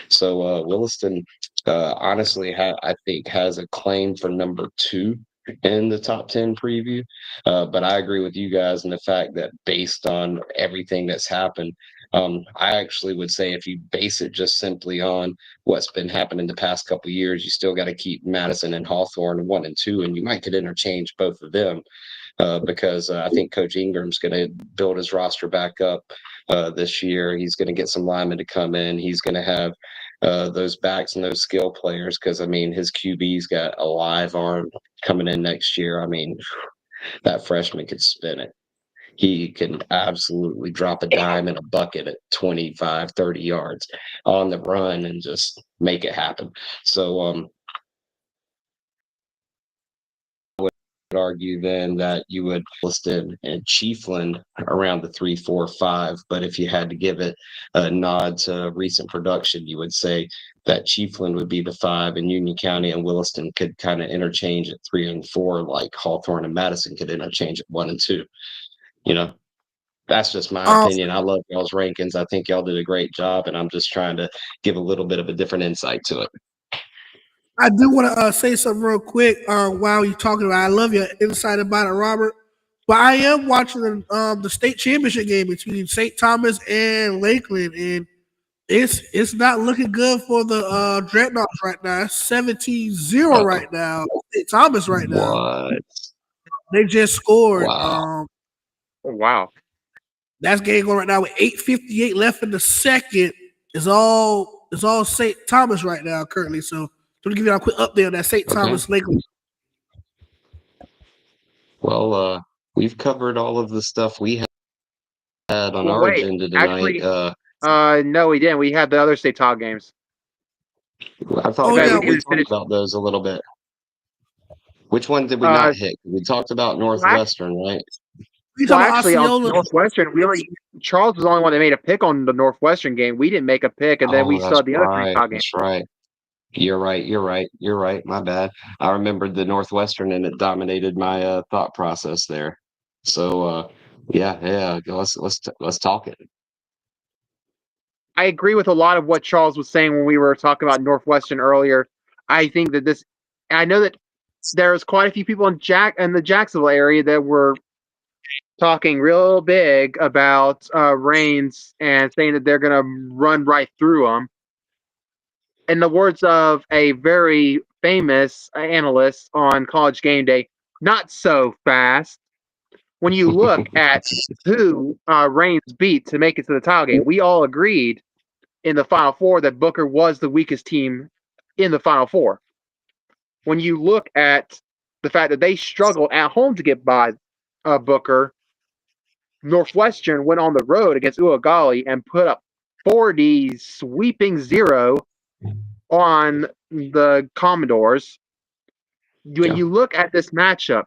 So Williston, honestly, I think has a claim for number 2 in the top 10 preview. But I agree with you guys in the fact that based on everything that's happened, I actually would say if you base it just simply on what's been happening the past couple of years, you still got to keep Madison and Hawthorne 1 and 2, and you might could interchange both of them because I think Coach Ingram's going to build his roster back up this year. He's going to get some linemen to come in. He's going to have those backs and those skill players because, I mean, his QB's got a live arm coming in next year. I mean, that freshman could spin it. He can absolutely drop a dime in a bucket at 25, 30 yards on the run and just make it happen. So I would argue then that you would list in Chiefland around the 3, 4, 5. But if you had to give it a nod to recent production, you would say that Chiefland would be the 5 and Union County and Williston could kind of interchange at 3 and 4, like Hawthorne and Madison could interchange at 1 and 2. That's just my opinion. I love y'all's rankings. I think y'all did a great job, and I'm just trying to give a little bit of a different insight to it. I do want to say something real quick while you're talking about. I love your insight about it, Robert. But I am watching the state championship game between St. Thomas and Lakeland, and it's not looking good for the Dreadnoughts right now. It's 17-0 right now. St. Thomas right now. What? They just scored. Wow. Wow. That's game going right now with 8:58 left in the second. It's all St. Thomas right now currently. So to give you a quick update on that St. Thomas Lakeland. Well, we've covered all of the stuff we had on our agenda tonight. Actually, no, we didn't. We had the other state title games. I thought we talked about those a little bit. Which one did we not hit? We talked about Northwestern, right? Well, actually, on Northwestern, Charles was the only one that made a pick on the Northwestern game. We didn't make a pick, and then we saw the other three title games. That's right. You're right. My bad. I remembered the Northwestern, and it dominated my thought process there. So, yeah. Let's talk it. I agree with a lot of what Charles was saying when we were talking about Northwestern earlier. I think that I know that there's quite a few people in the Jacksonville area that were talking real big about Raines and saying that they're going to run right through them. In the words of a very famous analyst on College Game Day, not so fast. When you look at who Raines beat to make it to the title game, we all agreed in the Final Four that Booker was the weakest team in the Final Four. When you look at the fact that they struggled at home to get by Booker, Northwestern went on the road against Uagali and put up 40 sweeping 0 on the Commodores. When you look at this matchup,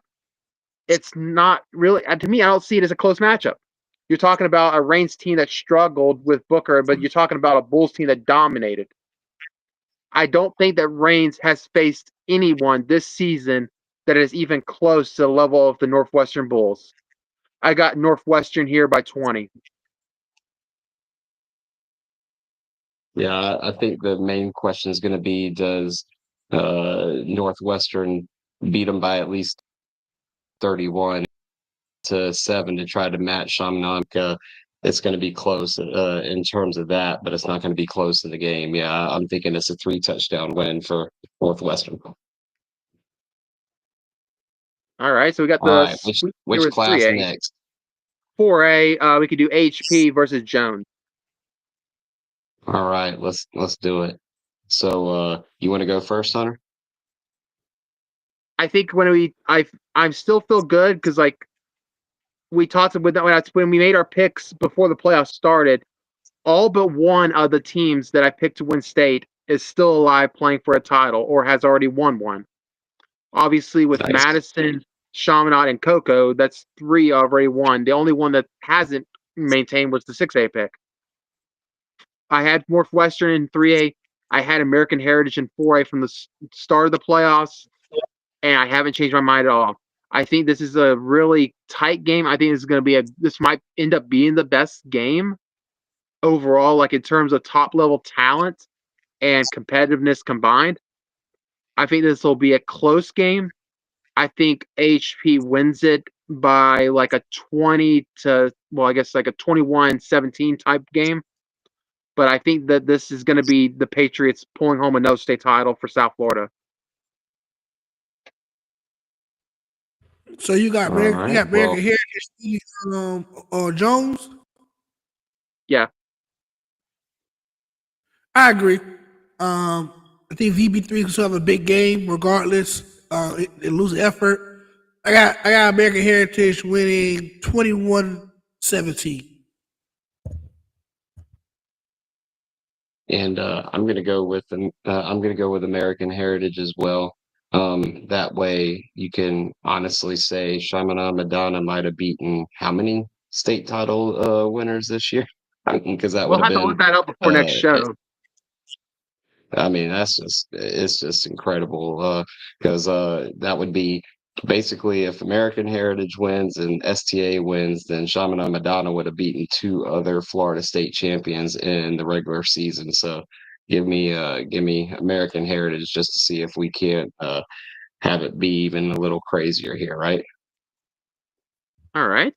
it's not really, to me, I don't see it as a close matchup. You're talking about a Raines team that struggled with Booker, but you're talking about a Bulls team that dominated. I don't think that Raines has faced anyone this season that is even close to the level of the Northwestern Bulls. I got Northwestern here by 20. Yeah, I think the main question is going to be, does Northwestern beat them by at least 31-7 to try to match Chaminade it's going to be close in terms of that, but it's not going to be close in the game. Yeah, I'm thinking it's a 3-touchdown win for Northwestern. All right, so we got All the right, there which was class 3A. next? 4A, we could do HP versus Jones. All right, let's do it. So you want to go first, Hunter? I think I still feel good because like we talked with that when we made our picks before the playoffs started. All but one of the teams that I picked to win state is still alive playing for a title or has already won one. Obviously, with Nice. Madison, Chaminade, and Cocoa, that's 3 already won. The only one that hasn't maintained was the 6A pick. I had Northwestern in 3A. I had American Heritage in 4A from the start of the playoffs, and I haven't changed my mind at all. I think this is a really tight game. I think this is going to be this might end up being the best game overall, like in terms of top level talent and competitiveness combined. I think this will be a close game. I think HP wins it by like a 20 to, well, I guess like a 21-17 type game. But I think that this is going to be the Patriots pulling home another state title for South Florida. So you got All American, you right. got American Heritage, Jones. Yeah. I agree. I think VB3 can still have a big game regardless. It lose effort. I got American Heritage winning 21-17. And I'm gonna go with American Heritage as well. That way you can honestly say Chaminade Madonna might have beaten how many state title winners this year? Because that would We'll have have to been look that up before next show. I mean, it's just incredible because that would be basically if American Heritage wins and STA wins, then Chaminade Madonna would have beaten 2 other Florida State champions in the regular season. So give me American Heritage just to see if we can't have it be even a little crazier here, right? All right.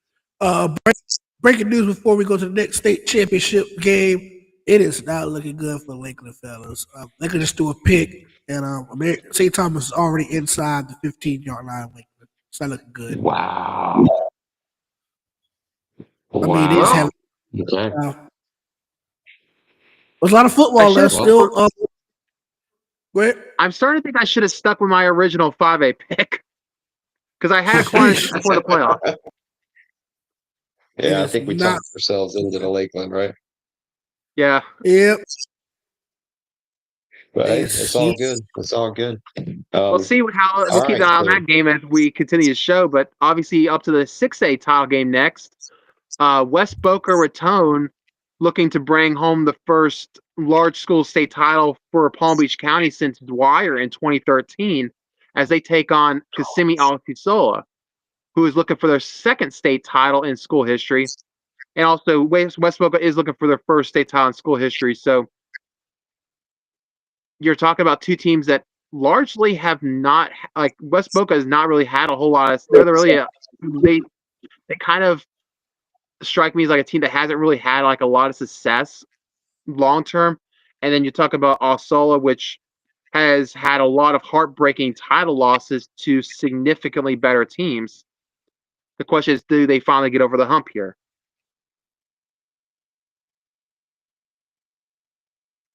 Breaking news before we go to the next state championship game. It is not looking good for Lakeland, fellas. Lakeland just threw a pick, and St. Thomas is already inside the 15-yard line. Lakeland. It's not looking good. Wow. I mean, they just have. Okay. There's a lot of football left still. I'm starting to think I should have stuck with my original 5A pick because I had Aquinas before the playoff. Yeah, I think we talked ourselves into the Lakeland, right? Yeah. Yep. But hey, it's all good. It's all good. We'll see we'll keep an eye on that game as we continue the show. But obviously, up to the 6A title game next. West Boca Raton looking to bring home the first large school state title for Palm Beach County since Dwyer in 2013, as they take on Kissimmee Altisola, who is looking for their second state title in school history. And also, West Boca is looking for their first state title in school history. So you're talking about 2 teams that largely have not, like West Boca has not really had a whole lot of. They're really they kind of strike me as like a team that hasn't really had like a lot of success long term. And then you talk about Osola, which has had a lot of heartbreaking title losses to significantly better teams. The question is, do they finally get over the hump here?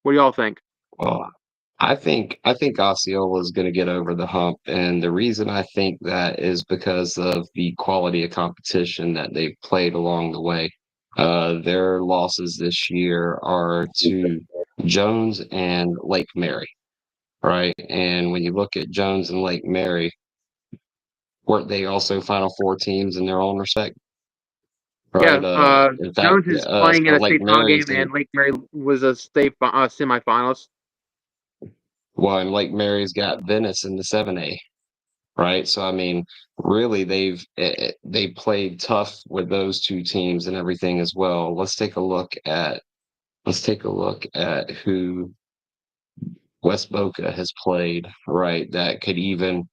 What do y'all think? Well, I think Osceola is going to get over the hump, and the reason I think that is because of the quality of competition that they've played along the way. Their losses this year are to Jones and Lake Mary, right? And when you look at Jones and Lake Mary, weren't they also Final Four teams in their own respect? Right. Yeah, In fact, Jones is playing in a Lake state title game, Mary's in, and Lake Mary was a state semifinalist. well, and Lake Mary's got Venice in the 7A. Right. So, I mean, really, they played tough with those 2 teams and everything as well. Let's take a look at who West Boca has played, right? That could even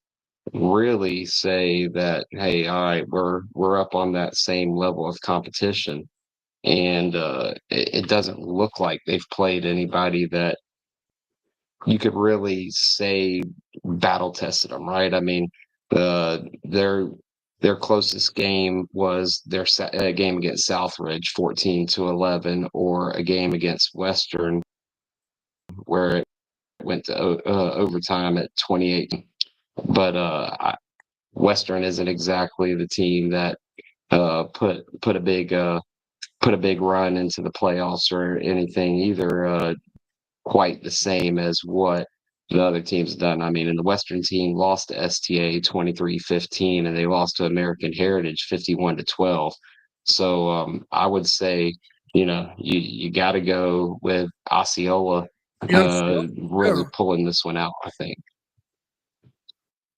really say that, hey, all right, we're up on that same level of competition. and it doesn't look like they've played anybody that you could really say battle tested them, right? I mean, their closest game was their game against Southridge, 14-11, or a game against Western where it went to overtime at 28. But Western isn't exactly the team that put a big run into the playoffs or anything either. Quite the same as what the other teams have done. I mean, and the Western team lost to STA 23-15, and they lost to American Heritage 51-12. So I would say, you got to go with Osceola Yeah, sure. really pulling this one out, I think.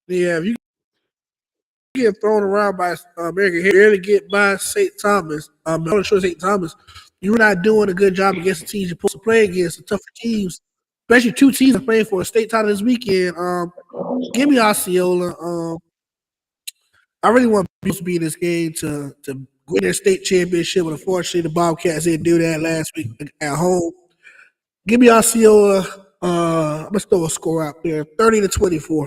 Yeah, if you get thrown around by American, barely get by St. Thomas. I'm not sure St. Thomas. You're not doing a good job against the teams you're supposed to play against, the tougher teams, especially two teams are playing for a state title this weekend. Give me Osceola. I really want Bills to be in this game to win their state championship, but unfortunately, the Bobcats didn't do that last week at home. Give me Osceola. Let's throw a score out there: 30-24.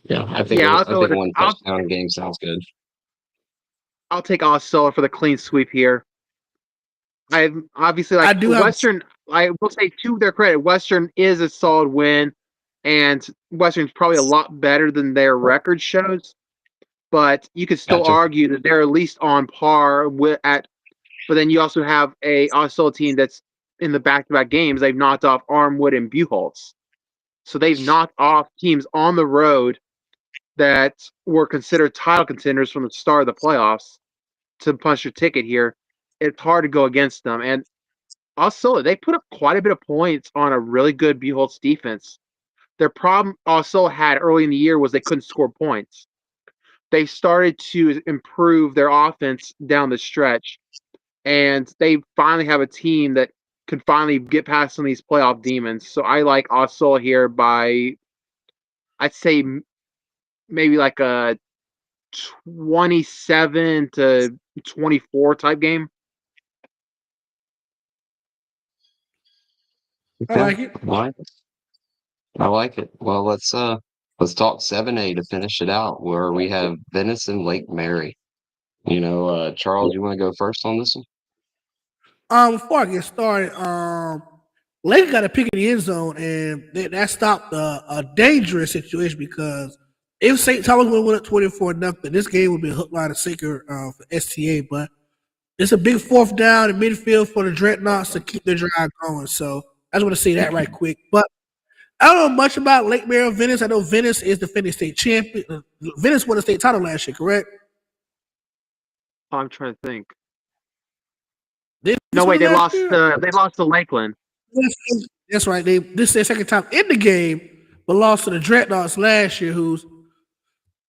Yeah, I think Yeah, one touchdown game sounds good. I'll take Osceola for the clean sweep here. I obviously like Western. I will say to their credit, Western is a solid win, and Western's probably a lot better than their record shows. But you could still argue that they're at least on par with at. But then you also have a Osceola team that's in the back-to-back games. They've knocked off Armwood and Buchholz, so they've knocked off teams on the road that were considered title contenders from the start of the playoffs to punch your ticket here. It's hard to go against them. And Osceola, they put up quite a bit of points on a really good Buchholz defense. Their problem Osceola had early in the year was they couldn't score points. They started to improve their offense down the stretch, and they finally have a team that can finally get past some of these playoff demons. So I like Osceola here by, I'd say, maybe like a 27-24 type game. I like it. I like it. Well, let's talk 7A to finish it out, where we have Venice and Lake Mary. Charles, you want to go first on this one? Before I get started, Lake got a pick in the end zone, and that stopped a dangerous situation because if St. Thomas would have won up 24-0, this game would be a hook, line, and sinker for STA. But it's a big fourth down in midfield for the Dreadnoughts to keep their drive going. So I just want to say that right quick. But I don't know much about Lake Mary or Venice. I know Venice is defending state champion. Venice won the state title last year, correct? I'm trying to think. No, wait, they lost to Lakeland. That's right. This is their second time in the game, but lost to the Dreadnoughts last year, who's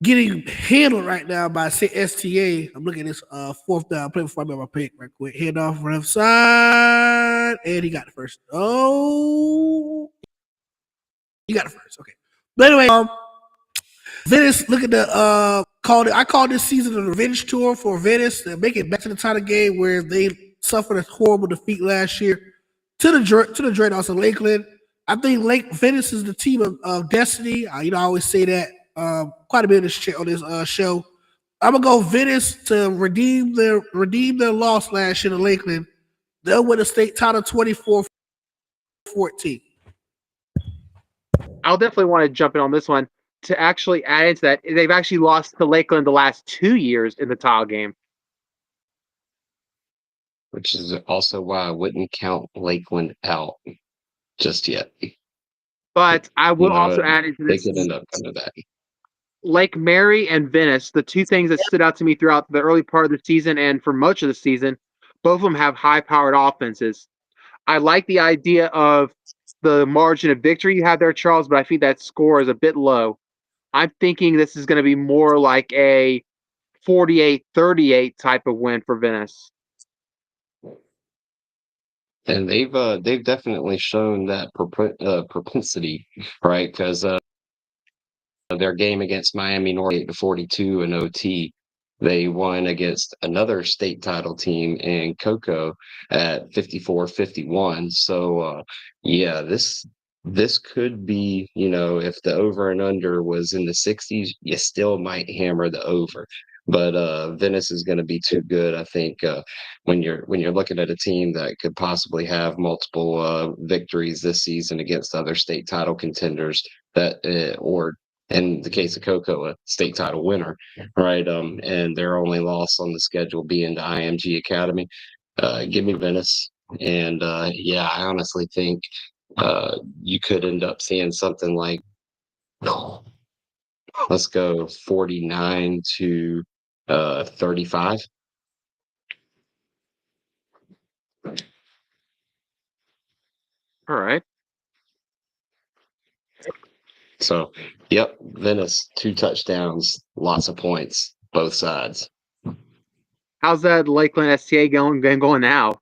getting handled right now by STA. I'm looking at this fourth down play before I make my pick right quick. Hand off left side, and he got the first. Oh, he got the first. Okay, but anyway, Venice. Look at the I called this season the revenge tour for Venice to make it back to the title game where they suffered a horrible defeat last year to the Dreadnoughts of Lakeland. I think Venice is the team of destiny. I always say that quite a bit on this show. I'm gonna go Venice to redeem their loss last year to Lakeland. They'll win the state title 24-14. I'll definitely want to jump in on this one to actually add into that. They've actually lost to Lakeland the last 2 years in the tile game. Which is also why I wouldn't count Lakeland out just yet. But I will also add into this. They could end up under that. Lake Mary and Venice, the two things that stood out to me throughout the early part of the season and for much of the season, both of them have high-powered offenses. I like the idea of the margin of victory you have there, Charles, but I think that score is a bit low. I'm thinking this is going to be more like a 48-38 type of win for Venice. And they've definitely shown that propensity, right? Because their game against Miami North 8-42 in OT, they won against another state title team in Cocoa at 54-51. So yeah, this could be, if the over and under was in the 60s, you still might hammer the over. But Venice is going to be too good, I think. When you're looking at a team that could possibly have multiple victories this season against other state title contenders, or in the case of Cocoa, a state title winner, right? And their only loss on the schedule being the IMG Academy. Give me Venice, and yeah, I honestly think you could end up seeing something like, let's go 49-35. All right. So, yep, Venice, 2 touchdowns, lots of points, both sides. How's that Lakeland STA going now?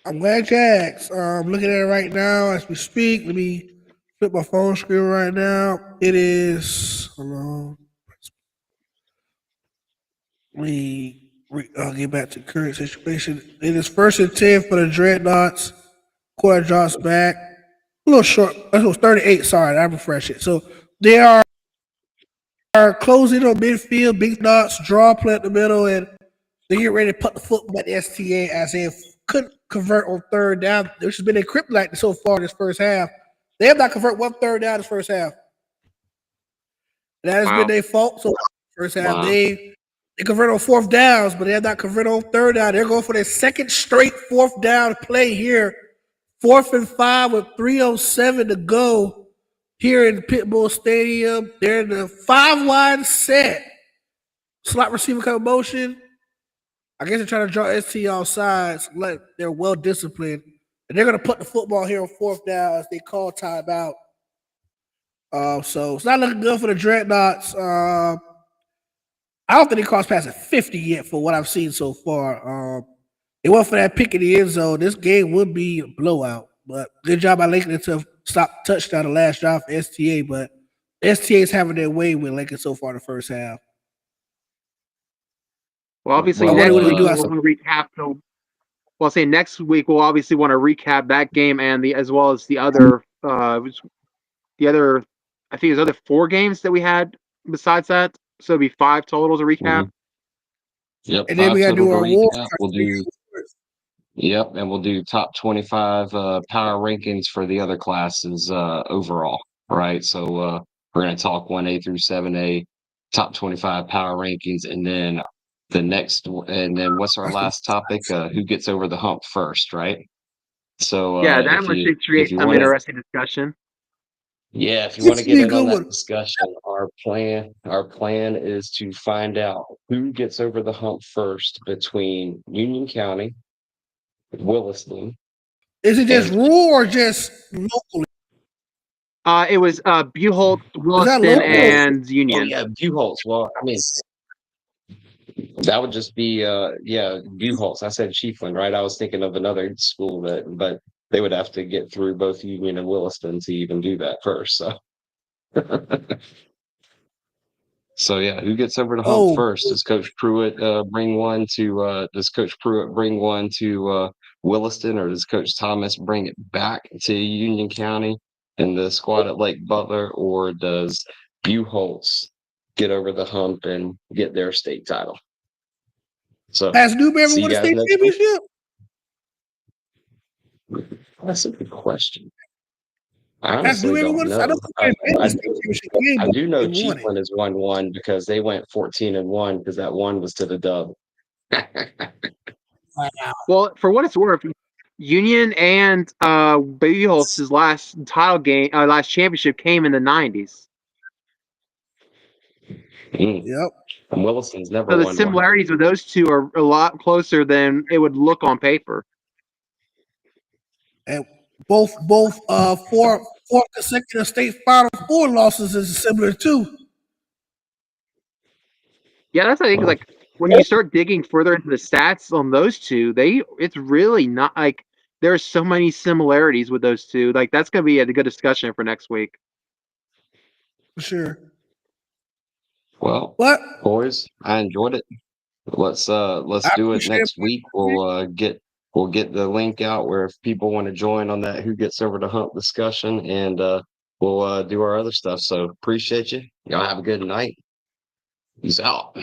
I'm glad you asked. I'm looking at it right now as we speak. Let me flip my phone screen right now. It is. Hold on. I'll get back to current situation. It is 1st and 10 for the Dreadnoughts. Quarter drops back. A little short. That was 38. Sorry, I refresh it. So they are closing on midfield. Big Knots draw play at the middle, and they get ready to put the football at the STA as they couldn't convert on 3rd down, which has been a kryptonite so far this first half. They have not converted 1 3rd down this first half. That has been their fault. So first half, they convert on 4th downs, but they have not converted on 3rd down. They're going for their 2nd straight 4th down play here. 4th and 5 with 3:07 to go here in Pitbull Stadium. They're in the 5-wide set. Slot receiver come in motion. I guess they're trying to draw ST off sides. They're well disciplined. And they're going to put the football here on 4th down as they call timeout. So it's not looking good for the Dreadnoughts. I don't think they crossed past 50 yet for what I've seen so far. They went for that pick in the end zone. This game would be a blowout. But good job by Lincoln to stop touchdown the last drive for STA. But STA is having their way with Lincoln so far in the first half. Well, obviously, next week we'll recap. Well, say next week we'll obviously want to recap that game and as well as the other. I think there's other 4 games that we had besides that. So it'll be 5 total to recap. Mm-hmm. Yep. And then we got to do our awards. Yep, and we'll do top 25 power rankings for the other classes overall, right? So we're going to talk 1A through 7A, top 25 power rankings, and then what's our last topic? Who gets over the hump first, right? So yeah, that one should create some interesting discussion. Yeah, if you want to get in on that discussion, our plan is to find out who gets over the hump first between Union County, Williston. Is it just rural or just locally? It was Buchholz, Williston, and Union. Oh, yeah, Buchholz. Well, I mean, that would just be Buchholz. I said Chiefland, right? I was thinking of another school but they would have to get through both Union and Williston to even do that first. So, so yeah, who gets over the hump first? Does Coach Pruitt bring one to? Does Coach Pruitt bring one to Williston, or does Coach Thomas bring it back to Union County and the squad at Lake Butler, or does Buchholz get over the hump and get their state title? So, has Newberry won a state championship? That's a good question. I honestly don't know. I do know Chiefland has won one because they went 14-1 because that one was to the dub. Well, for what it's worth, Union and Buchholz's last title game, last championship came in the 90s. Yep. And Williston's never won. So the similarities with those two are a lot closer than it would look on paper. And both 4 consecutive state Final Four losses is similar too. Yeah, that's I think like when you start digging further into the stats on those two, it's really not like there's so many similarities with those two. Like that's gonna be a good discussion for next week. For sure. Well, But boys, I enjoyed it. Let's I do it appreciate next week. We'll get the link out where if people want to join on that Who Gets Over the Hump discussion, and we'll do our other stuff. So appreciate you. Y'all have a good night. Peace out.